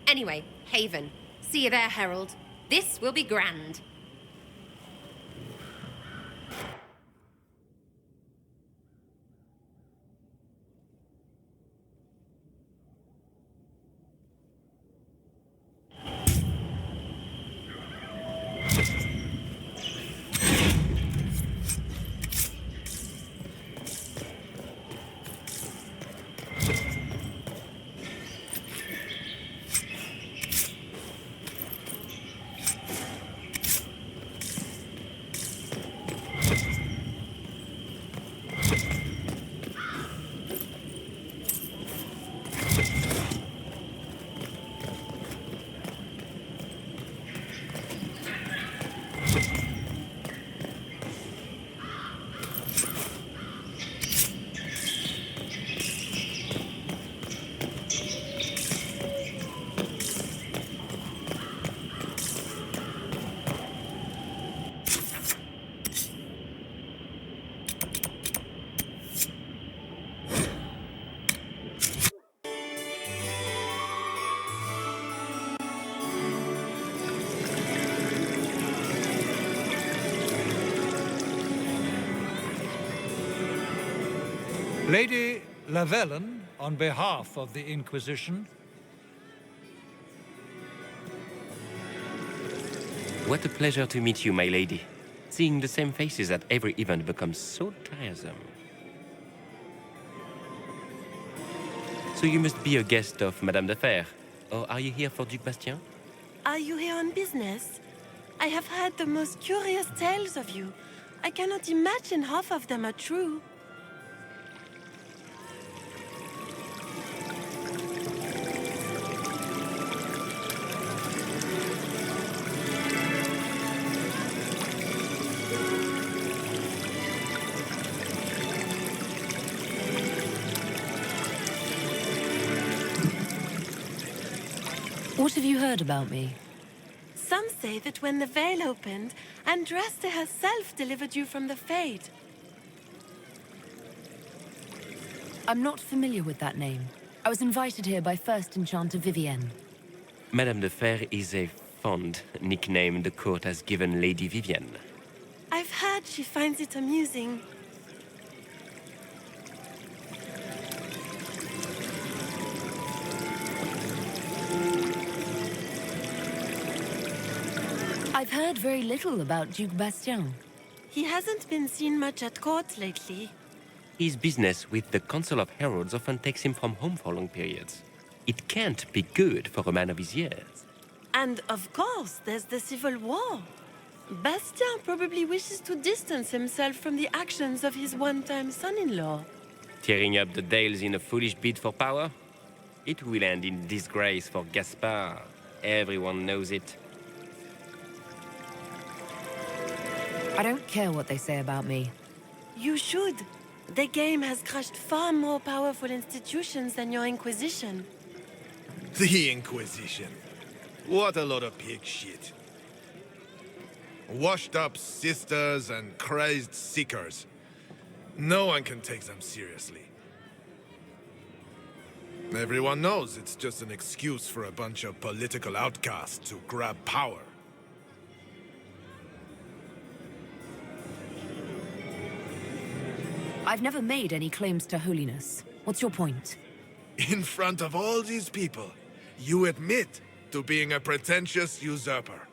Anyway, Haven. See you there, Herald. This will be grand. Lady Lavellan, on behalf of the Inquisition. What a pleasure to meet you, my lady. Seeing the same faces at every event becomes so tiresome. So you must be a guest of Madame de Fer, or are you here for Duc Bastien? Are you here on business? I have heard the most curious tales of you. I cannot imagine half of them are true. What have you heard about me? Some say that when the veil opened, Andraste herself delivered you from the Fade. I'm not familiar with that name. I was invited here by First Enchanter Vivienne. Madame de Fer is a fond nickname the court has given Lady Vivienne. I've heard she finds it amusing. I've heard very little about Duc Bastien. He hasn't been seen much at court lately. His business with the Council of Heralds often takes him from home for long periods. It can't be good for a man of his years. And of course, there's the Civil War. Bastien probably wishes to distance himself from the actions of his one-time son-in-law. Tearing up the Dales in a foolish bid for power? It will end in disgrace for Gaspard. Everyone knows it. I don't care what they say about me. You should. The game has crushed far more powerful institutions than your Inquisition. The Inquisition. What a lot of pig shit. Washed-up sisters and crazed seekers. No one can take them seriously. Everyone knows it's just an excuse for a bunch of political outcasts to grab power. I've never made any claims to holiness. What's your point? In front of all these people, you admit to being a pretentious usurper.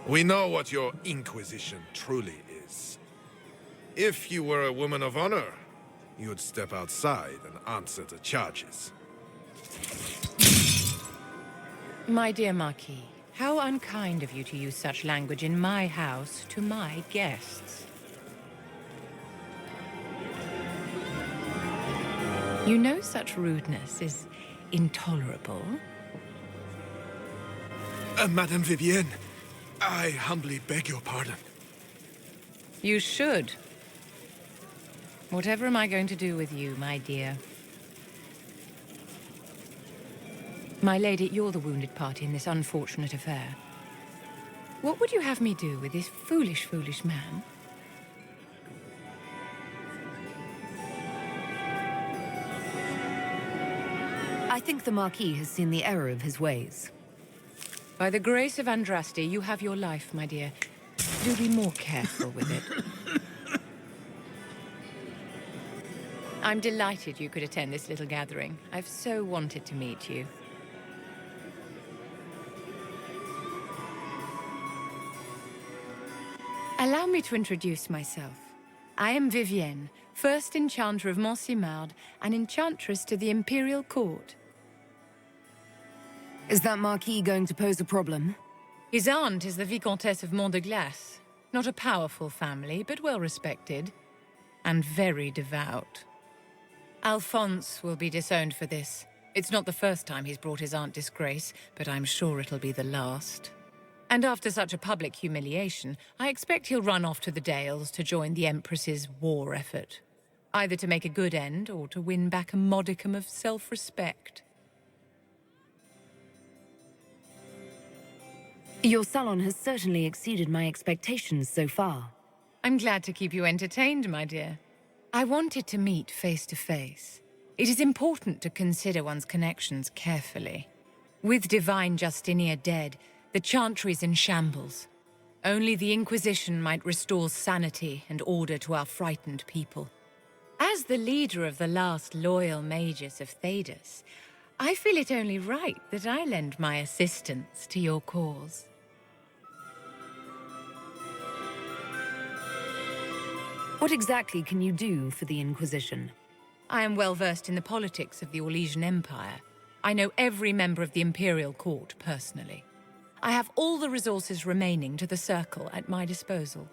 We know what your Inquisition truly is. If you were a woman of honor, you'd step outside and answer the charges. My dear Marquis, how unkind of you to use such language in my house to my guests. You know such rudeness is intolerable. Madame Vivienne, I humbly beg your pardon. You should. Whatever am I going to do with you, my dear? My lady, you're the wounded party in this unfortunate affair. What would you have me do with this foolish, foolish man? I think the Marquis has seen the error of his ways. By the grace of Andraste, you have your life, my dear. Do be more careful with it. I'm delighted you could attend this little gathering. I've so wanted to meet you. Allow me to introduce myself. I am Vivienne, first Enchanter of Montsimard and Enchantress to the Imperial Court. Is that Marquis going to pose a problem? His aunt is the Vicomtesse of Mont de Glace. Not a powerful family, but well respected. And very devout. Alphonse will be disowned for this. It's not the first time he's brought his aunt disgrace, but I'm sure it'll be the last. And after such a public humiliation, I expect he'll run off to the Dales to join the Empress's war effort. Either to make a good end, or to win back a modicum of self-respect. Your salon has certainly exceeded my expectations so far. I'm glad to keep you entertained, my dear. I wanted to meet face to face. It is important to consider one's connections carefully. With Divine Justinia dead, the Chantry's in shambles. Only the Inquisition might restore sanity and order to our frightened people. As the leader of the last loyal mages of Thedas, I feel it only right that I lend my assistance to your cause. What exactly can you do for the Inquisition? I am well versed in the politics of the Orlesian Empire. I know every member of the Imperial Court personally. I have all the resources remaining to the Circle at my disposal.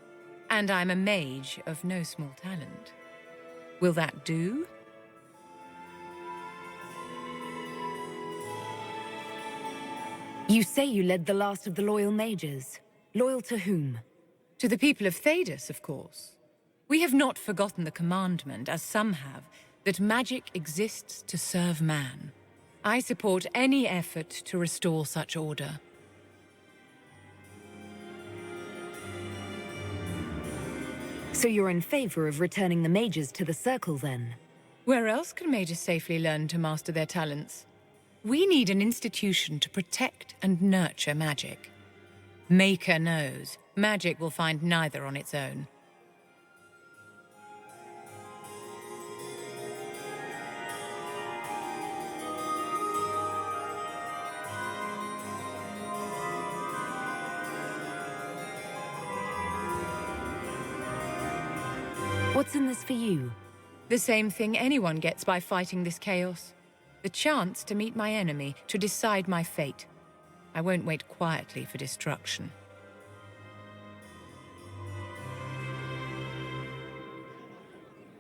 And I'm a mage of no small talent. Will that do? You say you led the last of the loyal mages. Loyal to whom? To the people of Thedas, of course. We have not forgotten the commandment, as some have, that magic exists to serve man. I support any effort to restore such order. So you're in favor of returning the mages to the Circle, then? Where else can mages safely learn to master their talents? We need an institution to protect and nurture magic. Maker knows, magic will find neither on its own. What's in this for you? The same thing anyone gets by fighting this chaos. The chance to meet my enemy, to decide my fate. I won't wait quietly for destruction.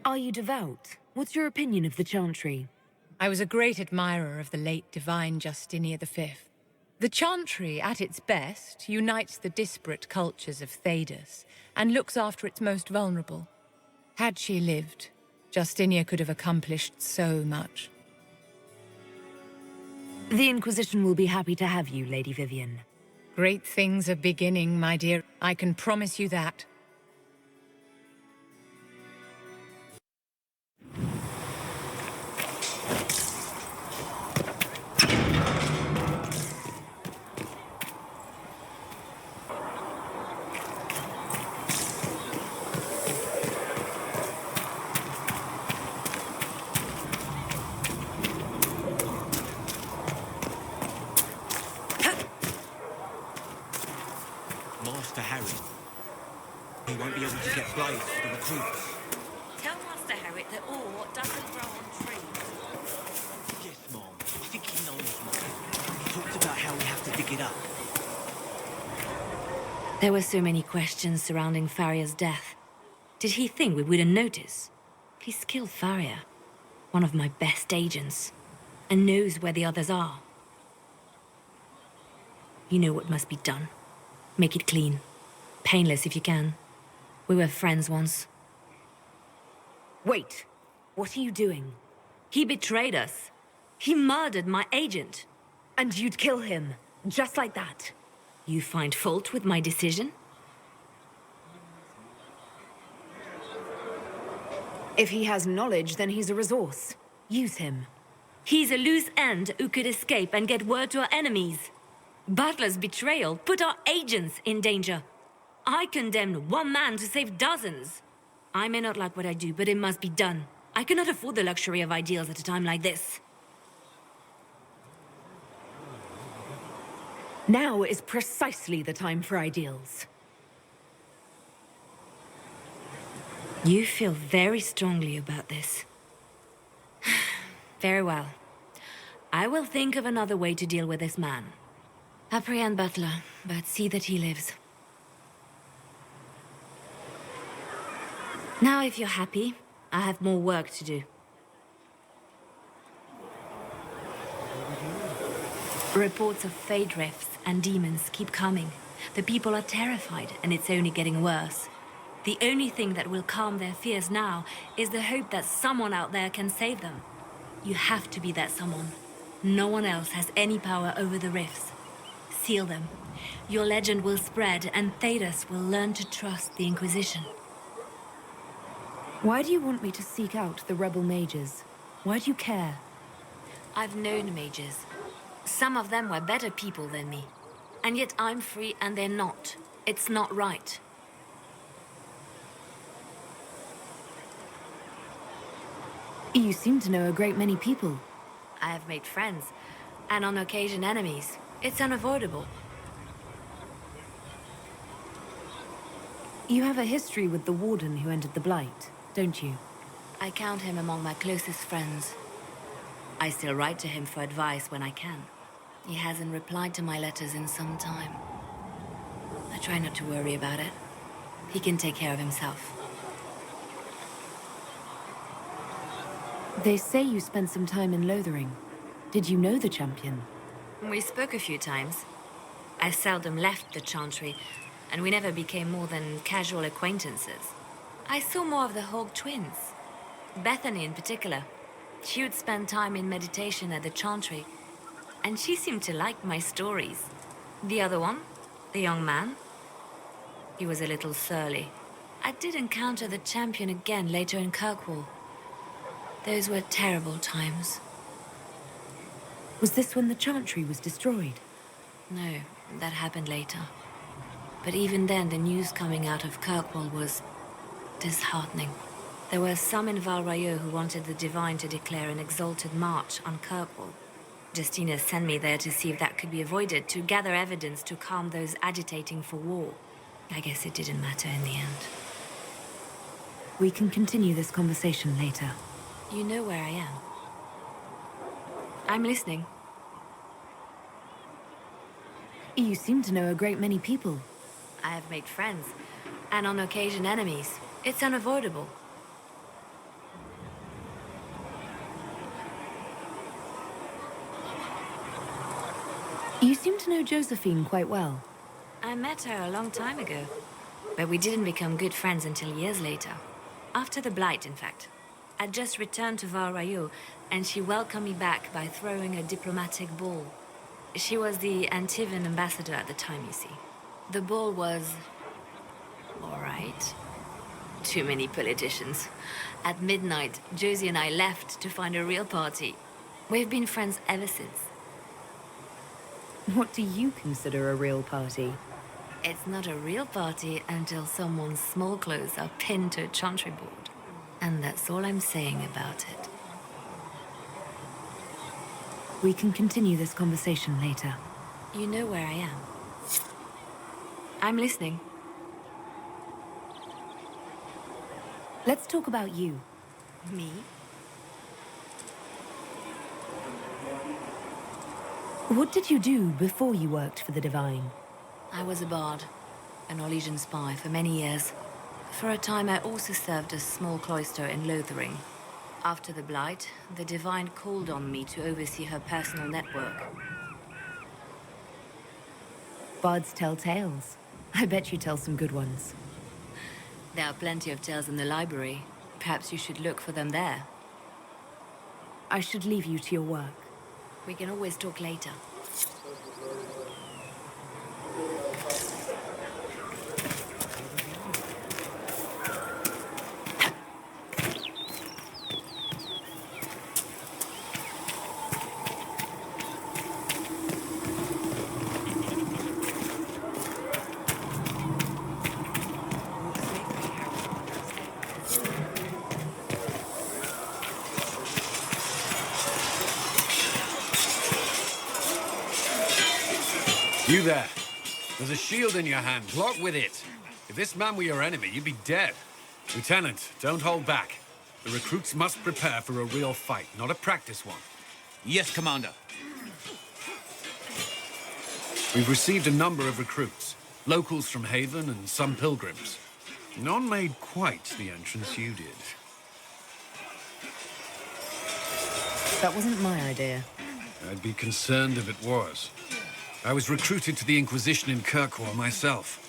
Are you devout? What's your opinion of the Chantry? I was a great admirer of the late Divine Justinia V. The Chantry, at its best, unites the disparate cultures of Thedas and looks after its most vulnerable. Had she lived, Justinia could have accomplished so much. The Inquisition will be happy to have you, Lady Vivienne. Great things are beginning, my dear. I can promise you that. Master Harry. He won't be able to get blades for the recruits. Tell Master Harry that ore doesn't grow on trees. Yes, Mom. I think he knows, Mom. He talked about how we have to dig it up. There were so many questions surrounding Faria's death. Did he think we wouldn't notice? He's killed Faria, one of my best agents, and knows where the others are. You know what must be done. Make it clean. Painless if you can. We were friends once. Wait. What are you doing? He betrayed us. He murdered my agent. And you'd kill him, just like that. You find fault with my decision? If he has knowledge, then he's a resource. Use him. He's a loose end who could escape and get word to our enemies. Butler's betrayal put our agents in danger. I condemned one man to save dozens. I may not like what I do, but it must be done. I cannot afford the luxury of ideals at a time like this. Now is precisely the time for ideals. You feel very strongly about this. Very well. I will think of another way to deal with this man. Apprehend Butler, but see that he lives. Now, if you're happy, I have more work to do. Reports of fade rifts and demons keep coming. The people are terrified, and it's only getting worse. The only thing that will calm their fears now is the hope that someone out there can save them. You have to be that someone. No one else has any power over the rifts. Seal them. Your legend will spread, and Thedas will learn to trust the Inquisition. Why do you want me to seek out the rebel mages? Why do you care? I've known mages. Some of them were better people than me. And yet I'm free and they're not. It's not right. You seem to know a great many people. I have made friends, and on occasion enemies. It's unavoidable. You have a history with the Warden who entered the Blight, don't you? I count him among my closest friends. I still write to him for advice when I can. He hasn't replied to my letters in some time. I try not to worry about it. He can take care of himself. They say you spent some time in Lothering. Did you know the champion? We spoke a few times. I seldom left the Chantry, and we never became more than casual acquaintances. I saw more of the Hog twins. Bethany in particular. She would spend time in meditation at the Chantry, and she seemed to like my stories. The other one, the young man, he was a little surly. I did encounter the champion again later in Kirkwall. Those were terrible times. Was this when the Chantry was destroyed? No, that happened later. But even then, the news coming out of Kirkwall was disheartening. There were some in Val Royeaux who wanted the Divine to declare an exalted march on Kirkwall. Justina sent me there to see if that could be avoided, to gather evidence to calm those agitating for war. I guess it didn't matter in the end. We can continue this conversation later. You know where I am. I'm listening. You seem to know a great many people. I have made friends, and on occasion enemies. It's unavoidable. You seem to know Josephine quite well. I met her a long time ago, but we didn't become good friends until years later. After the Blight, in fact. I'd just returned to Val Royeaux, and she welcomed me back by throwing a diplomatic ball. She was the Antivan ambassador at the time, you see. The ball was... all right. Too many politicians. At midnight, Josie and I left to find a real party. We've been friends ever since. What do you consider a real party? It's not a real party until someone's small clothes are pinned to a chantry board. And that's all I'm saying about it. We can continue this conversation later. You know where I am. I'm listening. Let's talk about you. Me? What did you do before you worked for the Divine? I was a bard, an Orlesian spy for many years. For a time, I also served a small cloister in Lothering. After the Blight, the Divine called on me to oversee her personal network. Bards tell tales. I bet you tell some good ones. There are plenty of tales in the library. Perhaps you should look for them there. I should leave you to your work. We can always talk later. You there. There's a shield in your hand. Block with it. If this man were your enemy, you'd be dead. Lieutenant, don't hold back. The recruits must prepare for a real fight, not a practice one. Yes, Commander. We've received a number of recruits. Locals from Haven and some pilgrims. None made quite the entrance you did. That wasn't my idea. I'd be concerned if it was. I was recruited to the Inquisition in Kirkwall myself.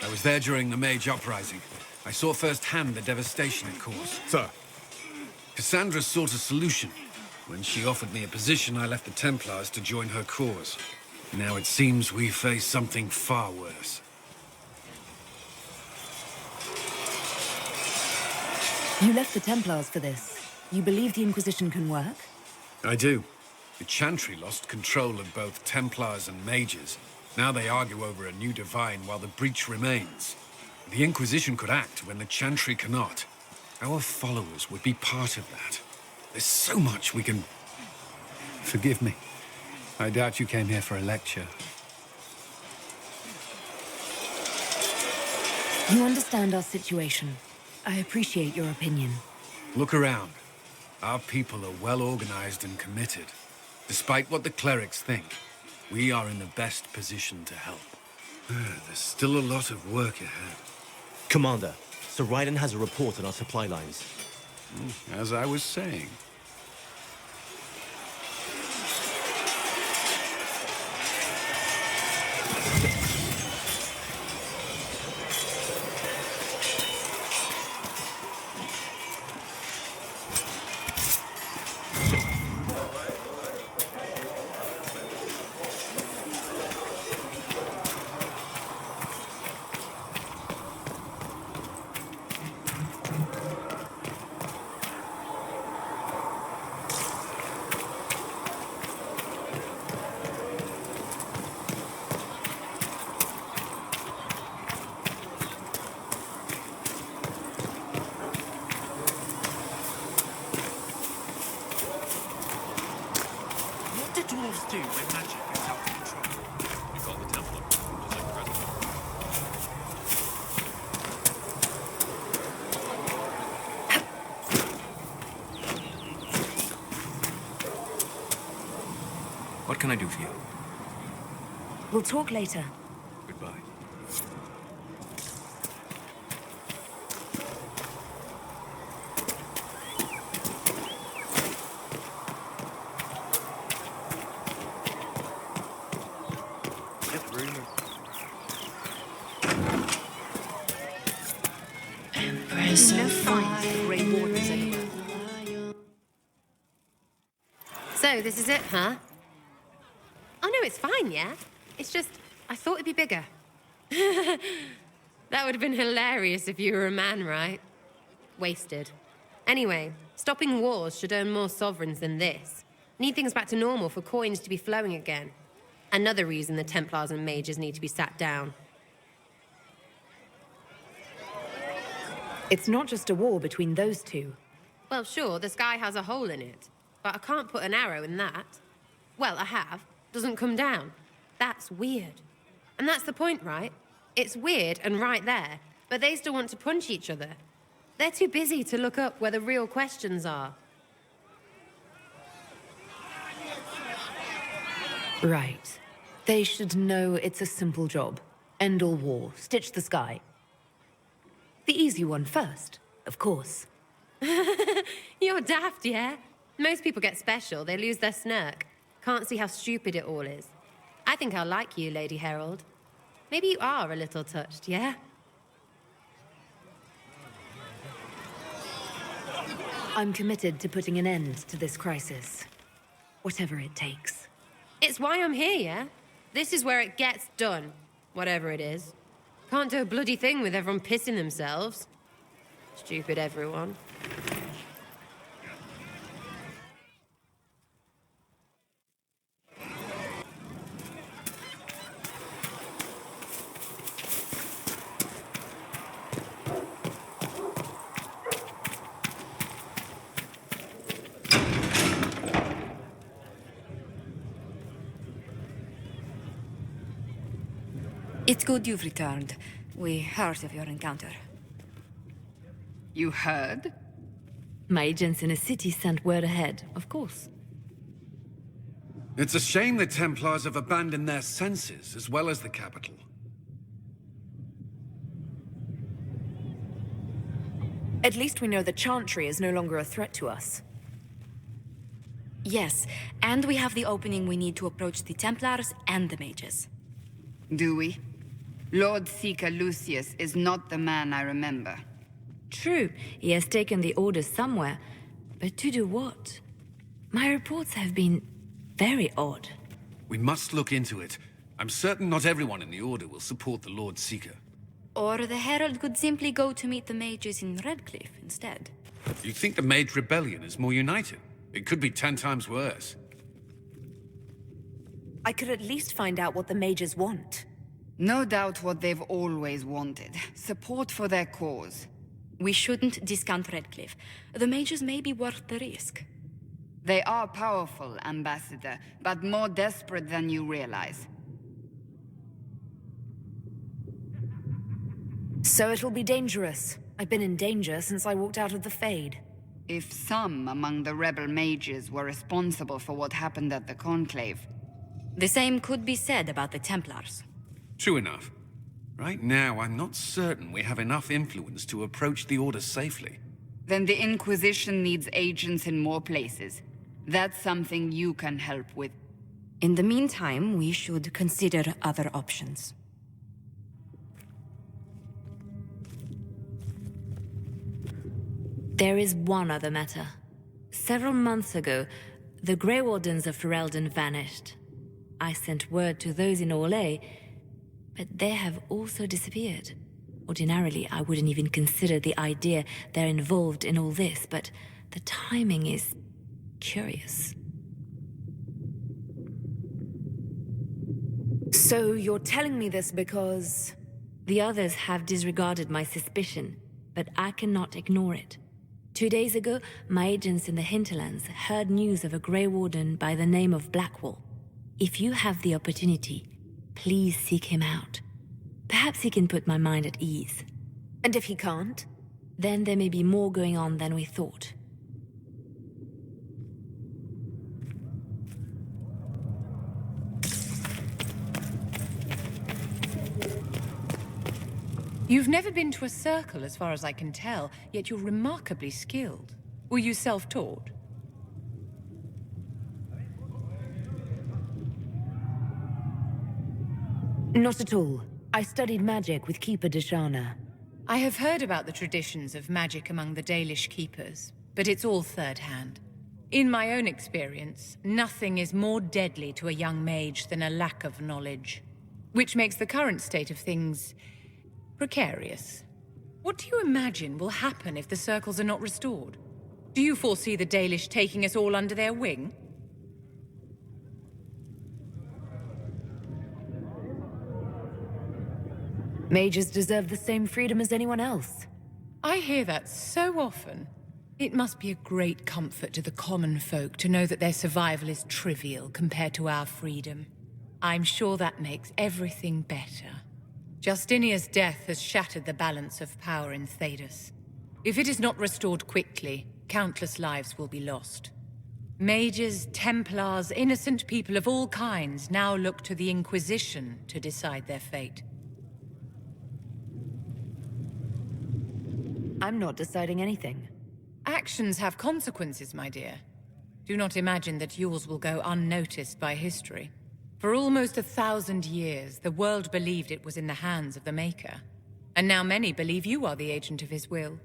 I was there during the Mage Uprising. I saw firsthand the devastation it caused. Sir. Cassandra sought a solution. When she offered me a position, I left the Templars to join her cause. Now it seems we face something far worse. You left the Templars for this. You believe the Inquisition can work? I do. The Chantry lost control of both Templars and mages. Now they argue over a new divine while the breach remains. The Inquisition could act when the Chantry cannot. Our followers would be part of that. There's so much we can... Forgive me. I doubt you came here for a lecture. You understand our situation. I appreciate your opinion. Look around. Our people are well organized and committed. Despite what the clerics think, we are in the best position to help. There's still a lot of work ahead. Commander, Sir Raiden has a report on our supply lines. As I was saying. What do dwarves do when magic gets out of control? You've got the Templar, just like the president. What can I do for you? We'll talk later. Goodbye. So, this is it, huh? Oh, no, it's fine, yeah? It's just, I thought it'd be bigger. That would have been hilarious if you were a man, right? Wasted. Anyway, stopping wars should earn more sovereigns than this. Need things back to normal for coins to be flowing again. Another reason the Templars and mages need to be sat down. It's not just a war between those two. Well, sure, the sky has a hole in it. But I can't put an arrow in that. Well, I have. Doesn't come down. That's weird. And that's the point, right? It's weird and right there, but they still want to punch each other. They're too busy to look up where the real questions are. Right. They should know it's a simple job. End all war. Stitch the sky. The easy one first, of course. You're daft, yeah? Most people get special, they lose their snark. Can't see how stupid it all is. I think I'll like you, Lady Herald. Maybe you are a little touched, yeah? I'm committed to putting an end to this crisis. Whatever it takes. It's why I'm here, yeah? This is where it gets done. Whatever it is. Can't do a bloody thing with everyone pissing themselves. Stupid everyone. It's good you've returned. We heard of your encounter. You heard? My agents in the city sent word ahead, of course. It's a shame the Templars have abandoned their senses, as well as the capital. At least we know the Chantry is no longer a threat to us. Yes, and we have the opening we need to approach the Templars and the mages. Do we? Lord Seeker Lucius is not the man I remember. True, he has taken the orders somewhere. But to do what? My reports have been very odd. We must look into it. I'm certain not everyone in the Order will support the Lord Seeker. Or the Herald could simply go to meet the mages in Redcliffe instead. You think the Mage Rebellion is more united? It could be 10 times worse. I could at least find out what the mages want. No doubt what they've always wanted. Support for their cause. We shouldn't discount Redcliffe. The mages may be worth the risk. They are powerful, Ambassador, but more desperate than you realize. So it'll be dangerous. I've been in danger since I walked out of the Fade. If some among the rebel mages were responsible for what happened at the Conclave... The same could be said about the Templars. True enough. Right now, I'm not certain we have enough influence to approach the Order safely. Then the Inquisition needs agents in more places. That's something you can help with. In the meantime, we should consider other options. There is one other matter. Several months ago, the Grey Wardens of Ferelden vanished. I sent word to those in Orlais, but they have also disappeared. Ordinarily, I wouldn't even consider the idea they're involved in all this, but the timing is curious. So you're telling me this because... The others have disregarded my suspicion, but I cannot ignore it. 2 days ago, my agents in the Hinterlands heard news of a Grey Warden by the name of Blackwall. If you have the opportunity, please seek him out. Perhaps he can put my mind at ease. And if he can't? Then there may be more going on than we thought. You've never been to a circle, as far as I can tell, yet you're remarkably skilled. Were you self-taught? Not at all. I studied magic with Keeper Deshana. I have heard about the traditions of magic among the Dalish keepers, but it's all third-hand. In my own experience, nothing is more deadly to a young mage than a lack of knowledge, which makes the current state of things precarious. What do you imagine will happen if the circles are not restored? Do you foresee the Dalish taking us all under their wing? Mages deserve the same freedom as anyone else. I hear that so often. It must be a great comfort to the common folk to know that their survival is trivial compared to our freedom. I'm sure that makes everything better. Justinia's death has shattered the balance of power in Thedas. If it is not restored quickly, countless lives will be lost. Mages, Templars, innocent people of all kinds now look to the Inquisition to decide their fate. I'm not deciding anything. Actions have consequences, my dear. Do not imagine that yours will go unnoticed by history. For almost 1,000 years, the world believed it was in the hands of the Maker. And now many believe you are the agent of his will.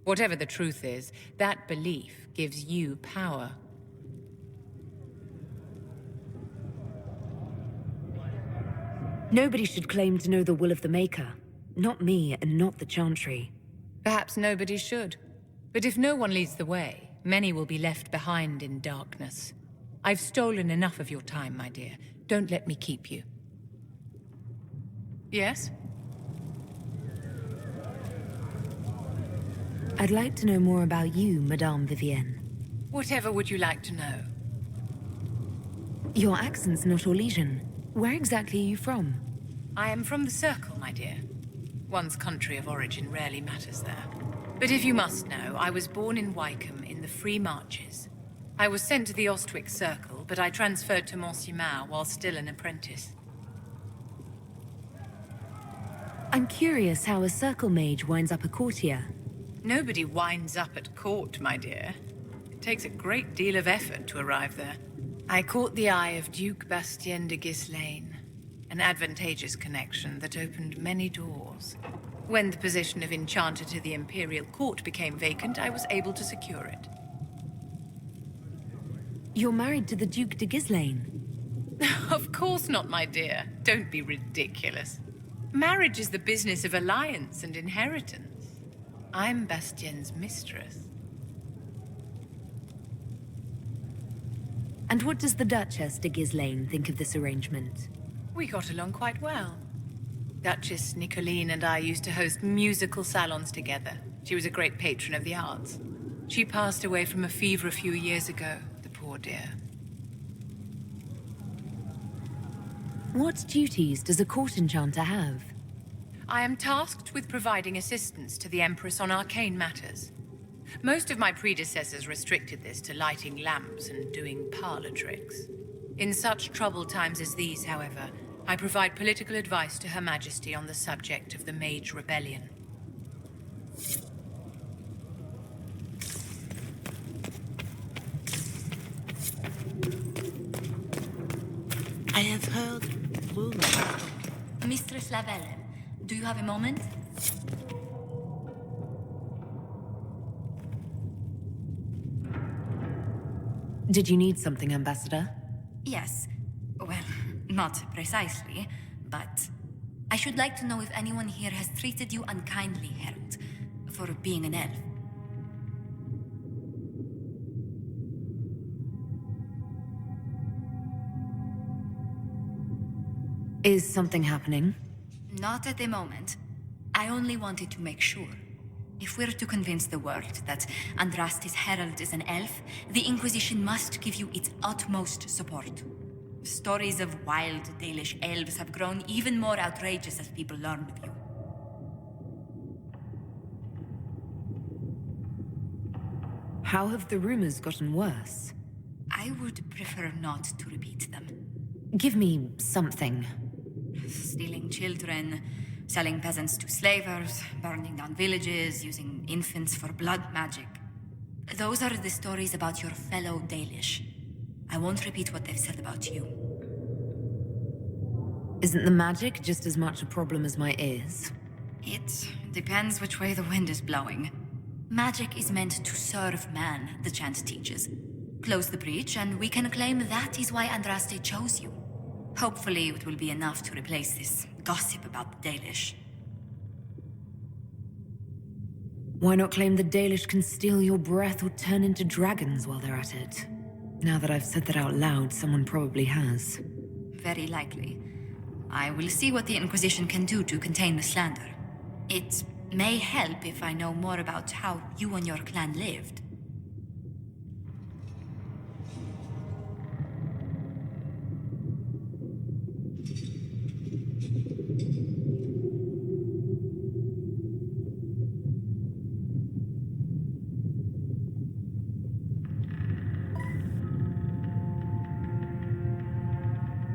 Whatever the truth is, that belief gives you power. Nobody should claim to know the will of the Maker. Not me, and not the Chantry. Perhaps nobody should. But if no one leads the way, many will be left behind in darkness. I've stolen enough of your time, my dear. Don't let me keep you. Yes? I'd like to know more about you, Madame Vivienne. Whatever would you like to know? Your accent's not Orlesian. Where exactly are you from? I am from the Circle, my dear. One's country of origin rarely matters there. But if you must know, I was born in Wycombe in the Free Marches. I was sent to the Ostwick Circle, but I transferred to Monsignor while still an apprentice. I'm curious how a Circle mage winds up a courtier. Nobody winds up at court, my dear. It takes a great deal of effort to arrive there. I caught the eye of Duke Bastien de Ghislaine, an advantageous connection that opened many doors. When the position of Enchanter to the Imperial Court became vacant, I was able to secure it. You're married to the Duke de Ghislaine? Of course not, my dear. Don't be ridiculous. Marriage is the business of alliance and inheritance. I'm Bastien's mistress. And what does the Duchess de Ghislaine think of this arrangement? We got along quite well. Duchess Nicoline and I used to host musical salons together. She was a great patron of the arts. She passed away from a fever a few years ago, the poor dear. What duties does a court enchanter have? I am tasked with providing assistance to the Empress on arcane matters. Most of my predecessors restricted this to lighting lamps and doing parlor tricks. In such troubled times as these, however, I provide political advice to Her Majesty on the subject of the Mage Rebellion. I have heard rumors. Mistress Lavellan, do you have a moment? Did you need something, Ambassador? Yes. Well, not precisely, but I should like to know if anyone here has treated you unkindly, Herald, for being an elf. Is something happening? Not at the moment. I only wanted to make sure. If we're to convince the world that Andraste's herald is an elf, the Inquisition must give you its utmost support. Stories of wild Dalish elves have grown even more outrageous as people learn of you. How have the rumors gotten worse? I would prefer not to repeat them. Give me something. Stealing children, selling peasants to slavers, burning down villages, using infants for blood magic. Those are the stories about your fellow Dalish. I won't repeat what they've said about you. Isn't the magic just as much a problem as my ears? It depends which way the wind is blowing. Magic is meant to serve man, the chant teaches. Close the breach, and we can claim that is why Andraste chose you. Hopefully it will be enough to replace this gossip about the Dalish. Why not claim the Dalish can steal your breath or turn into dragons while they're at it? Now that I've said that out loud, someone probably has. Very likely. I will see what the Inquisition can do to contain the slander. It may help if I know more about how you and your clan lived.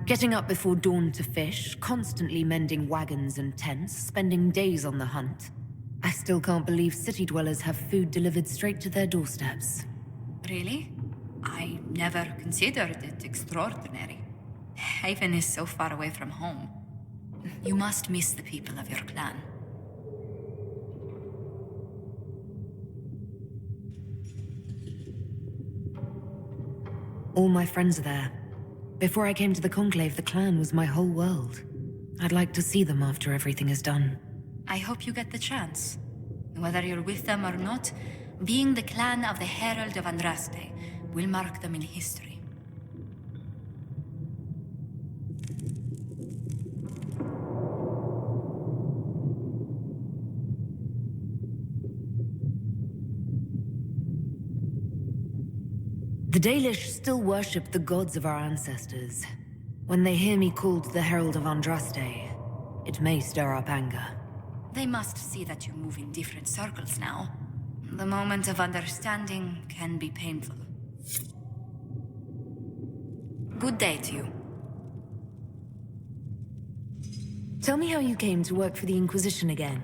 Getting up before dawn to fish, constantly mending wagons and tents, spending days on the hunt. I still can't believe city dwellers have food delivered straight to their doorsteps. Really? I never considered it extraordinary. Haven is so far away from home. You must miss the people of your clan. All my friends are there. Before I came to the Conclave, the clan was my whole world. I'd like to see them after everything is done. I hope you get the chance. Whether you're with them or not, being the clan of the Herald of Andraste will mark them in history. The Dalish still worship the gods of our ancestors. When they hear me called the Herald of Andraste, it may stir up anger. They must see that you move in different circles now. The moment of understanding can be painful. Good day to you. Tell me how you came to work for the Inquisition again.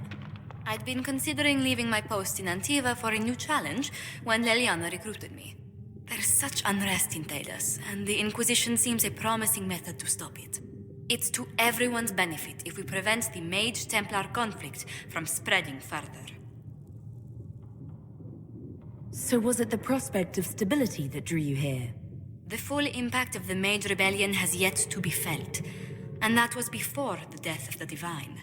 I'd been considering leaving my post in Antiva for a new challenge when Leliana recruited me. There's such unrest in Talos, and the Inquisition seems a promising method to stop it. It's to everyone's benefit if we prevent the Mage-Templar conflict from spreading further. So was it the prospect of stability that drew you here? The full impact of the Mage Rebellion has yet to be felt, and that was before the death of the Divine.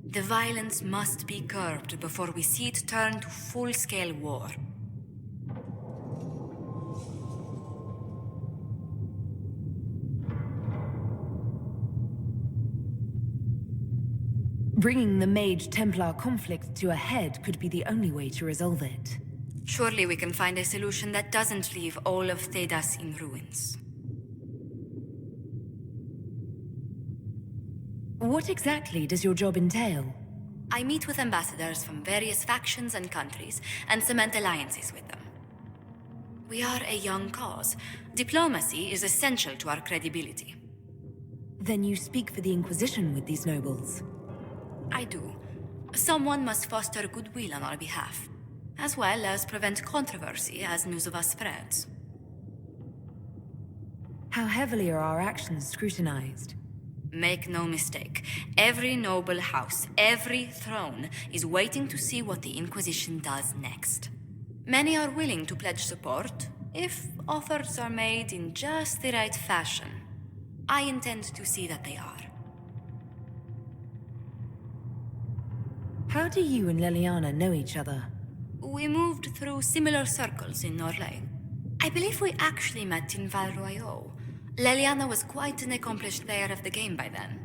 The violence must be curbed before we see it turn to full-scale war. Bringing the Mage-Templar conflict to a head could be the only way to resolve it. Surely we can find a solution that doesn't leave all of Thedas in ruins. What exactly does your job entail? I meet with ambassadors from various factions and countries and cement alliances with them. We are a young cause. Diplomacy is essential to our credibility. Then you speak for the Inquisition with these nobles? I do. Someone must foster goodwill on our behalf, as well as prevent controversy as news of us spreads. How heavily are our actions scrutinized? Make no mistake, every noble house, every throne is waiting to see what the Inquisition does next. Many are willing to pledge support, if offers are made in just the right fashion. I intend to see that they are. How do you and Leliana know each other? We moved through similar circles in Norlay. I believe we actually met in Val Royeaux. Leliana was quite an accomplished player of the game by then.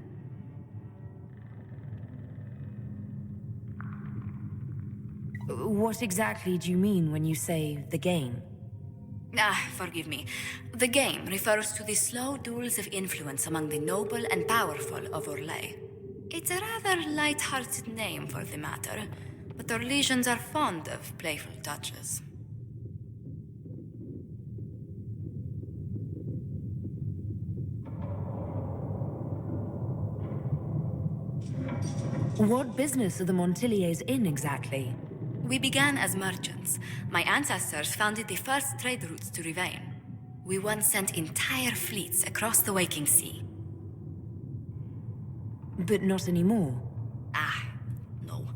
What exactly do you mean when you say the game? Forgive me. The game refers to the slow duels of influence among the noble and powerful of Orlais. It's a rather light-hearted name for the matter, but our legions are fond of playful touches. What business are the Montiliers in exactly? We began as merchants. My ancestors founded the first trade routes to Rivain. We once sent entire fleets across the Waking Sea. But not anymore. No.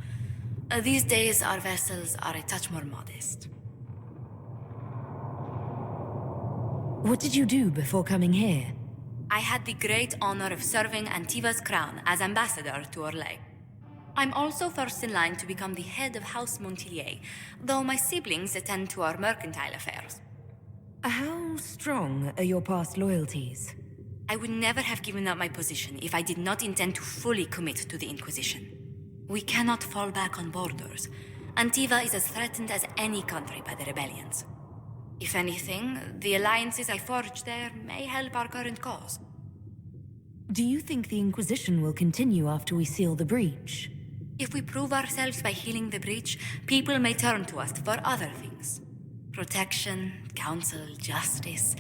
These days, our vessels are a touch more modest. What did you do before coming here? I had the great honor of serving Antiva's crown as ambassador to Orlais. I'm also first in line to become the head of House Montilier, though my siblings attend to our mercantile affairs. How strong are your past loyalties? I would never have given up my position if I did not intend to fully commit to the Inquisition. We cannot fall back on borders. Antiva is as threatened as any country by the rebellions. If anything, the alliances I forged there may help our current cause. Do you think the Inquisition will continue after we seal the breach? If we prove ourselves by healing the breach, people may turn to us for other things. Protection, counsel, justice.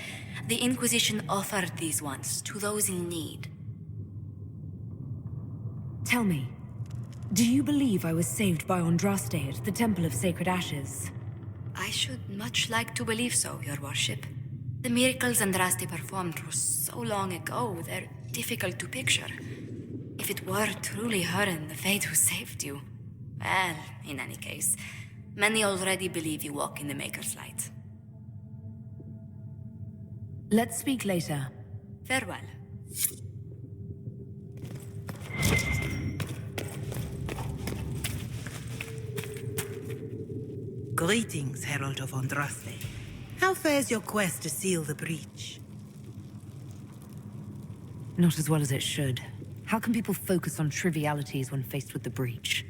The Inquisition offered these once to those in need. Tell me, do you believe I was saved by Andraste at the Temple of Sacred Ashes? I should much like to believe so, Your Worship. The miracles Andraste performed were so long ago, they're difficult to picture. If it were truly her and the Fate who saved you, well, in any case, many already believe you walk in the Maker's light. Let's speak later. Farewell. Greetings, Herald of Andraste. How fares your quest to seal the breach? Not as well as it should. How can people focus on trivialities when faced with the breach?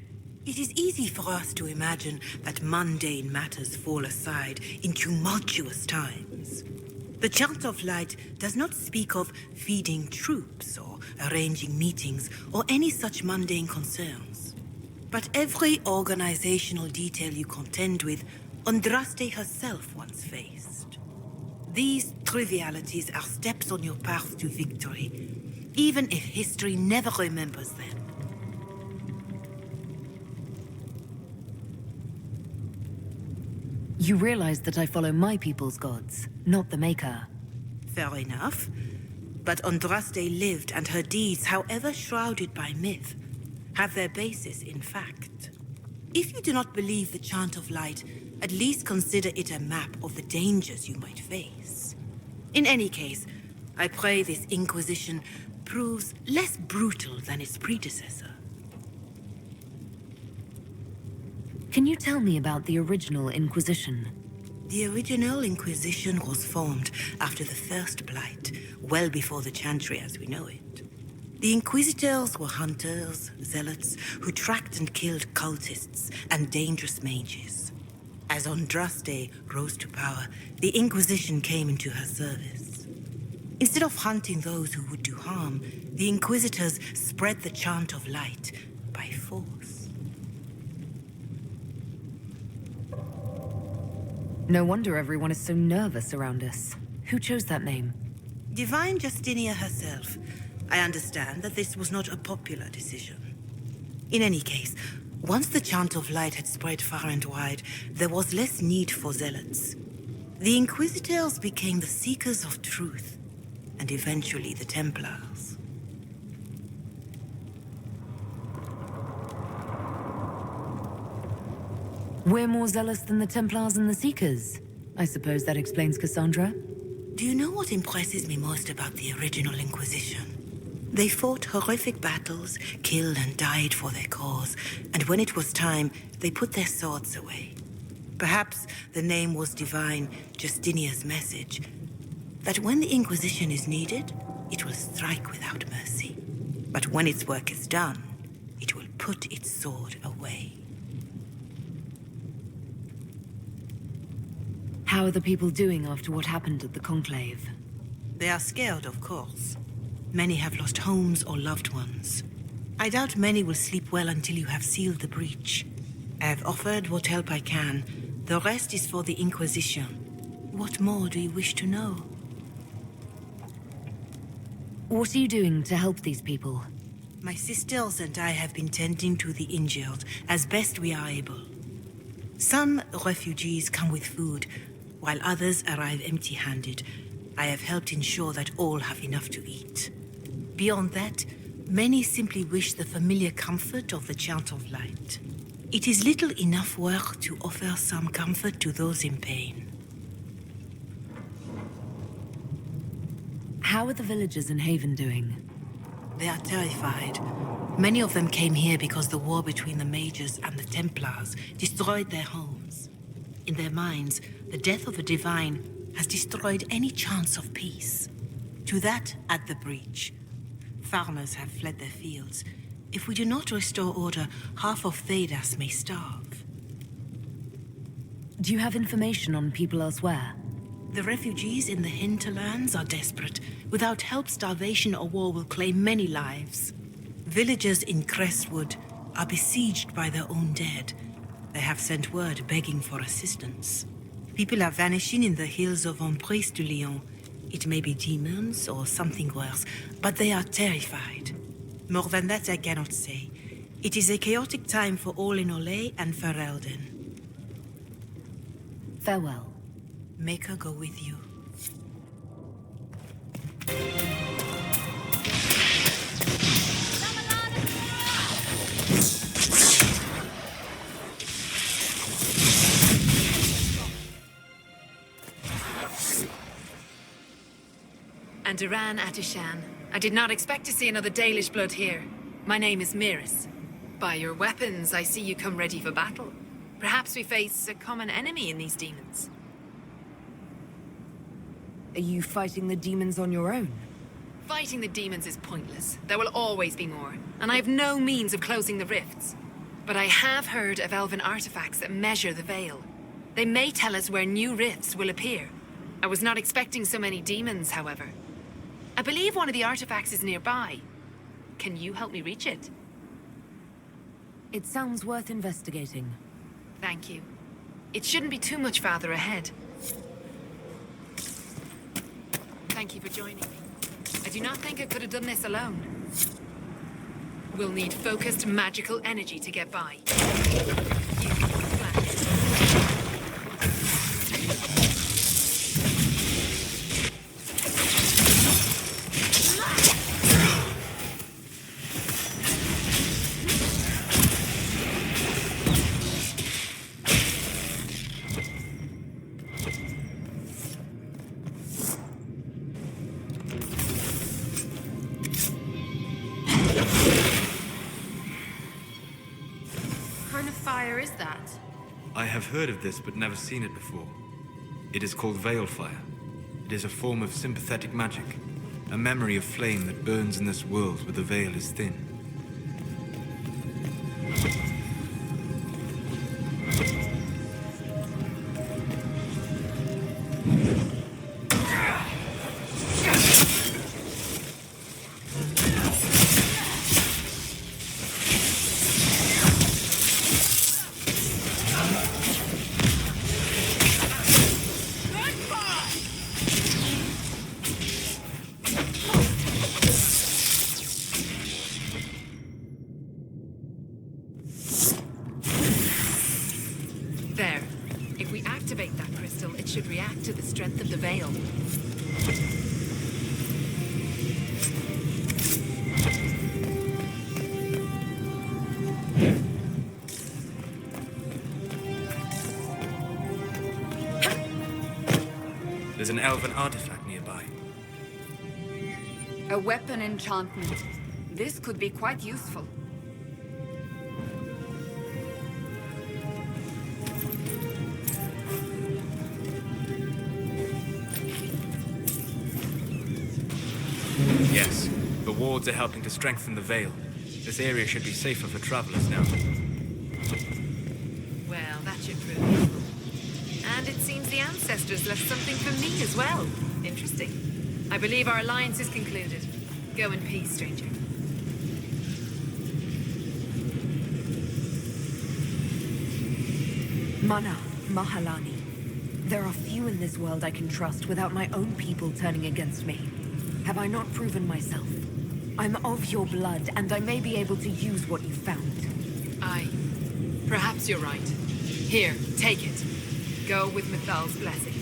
It is easy for us to imagine that mundane matters fall aside in tumultuous times. The Chant of Light does not speak of feeding troops or arranging meetings or any such mundane concerns. But every organizational detail you contend with, Andraste herself once faced. These trivialities are steps on your path to victory, even if history never remembers them. You realize that I follow my people's gods, not the Maker. Fair enough. But Andraste lived, and her deeds, however shrouded by myth, have their basis in fact. If you do not believe the Chant of Light, at least consider it a map of the dangers you might face. In any case, I pray this Inquisition proves less brutal than its predecessor. Can you tell me about the original Inquisition? The original Inquisition was formed after the First Blight, well before the Chantry as we know it. The Inquisitors were hunters, zealots, who tracked and killed cultists and dangerous mages. As Andraste rose to power, the Inquisition came into her service. Instead of hunting those who would do harm, the Inquisitors spread the Chant of Light by force. No wonder everyone is so nervous around us. Who chose that name? Divine Justinia herself. I understand that this was not a popular decision. In any case, once the Chant of Light had spread far and wide, there was less need for zealots. The Inquisitors became the seekers of truth, and eventually the Templars. We're more zealous than the Templars and the Seekers. I suppose that explains Cassandra. Do you know what impresses me most about the original Inquisition? They fought horrific battles, killed and died for their cause, and when it was time, they put their swords away. Perhaps the name was Divine Justinia's message, that when the Inquisition is needed, it will strike without mercy. But when its work is done, it will put its sword away. How are the people doing after what happened at the Conclave? They are scared, of course. Many have lost homes or loved ones. I doubt many will sleep well until you have sealed the breach. I have offered what help I can. The rest is for the Inquisition. What more do you wish to know? What are you doing to help these people? My sisters and I have been tending to the injured as best we are able. Some refugees come with food, while others arrive empty-handed. I have helped ensure that all have enough to eat. Beyond that, many simply wish the familiar comfort of the Chant of Light. It is little enough work to offer some comfort to those in pain. How are the villagers in Haven doing? They are terrified. Many of them came here because the war between the mages and the Templars destroyed their homes. In their minds, the death of a divine has destroyed any chance of peace. To that, add the breach. Farmers have fled their fields. If we do not restore order, half of Thedas may starve. Do you have information on people elsewhere? The refugees in the Hinterlands are desperate. Without help, starvation or war will claim many lives. Villagers in Crestwood are besieged by their own dead. They have sent word begging for assistance. People are vanishing in the hills of Emprise de Lyon. It may be demons or something worse, but they are terrified. More than that I cannot say. It is a chaotic time for all in Olay and Ferelden. Farewell. Make her go with you. And Duran Atishan. I did not expect to see another Dalish blood here. My name is Miris. By your weapons, I see you come ready for battle. Perhaps we face a common enemy in these demons. Are you fighting the demons on your own? Fighting the demons is pointless. There will always be more, and I have no means of closing the rifts. But I have heard of elven artifacts that measure the veil. They may tell us where new rifts will appear. I was not expecting so many demons, however. I believe one of the artifacts is nearby. Can you help me reach it? It sounds worth investigating. Thank you. It shouldn't be too much farther ahead. Thank you for joining me. I do not think I could have done this alone. We'll need focused magical energy to get by. Is that? I have heard of this, but never seen it before. It is called Veil Fire. It is a form of sympathetic magic, a memory of flame that burns in this world where the veil is thin. Should react to the strength of the veil. There's an elven artifact nearby. A weapon enchantment. This could be quite useful. Yes, the wards are helping to strengthen the veil. This area should be safer for travelers now. Well, that should prove useful. And it seems the ancestors left something for me as well. Interesting. I believe our alliance is concluded. Go in peace, stranger. Mana, Mahalani. There are few in this world I can trust without my own people turning against me. Have I not proven myself? I'm of your blood, and I may be able to use what you found. Aye. Perhaps you're right. Here, take it. Go with Mithal's blessing.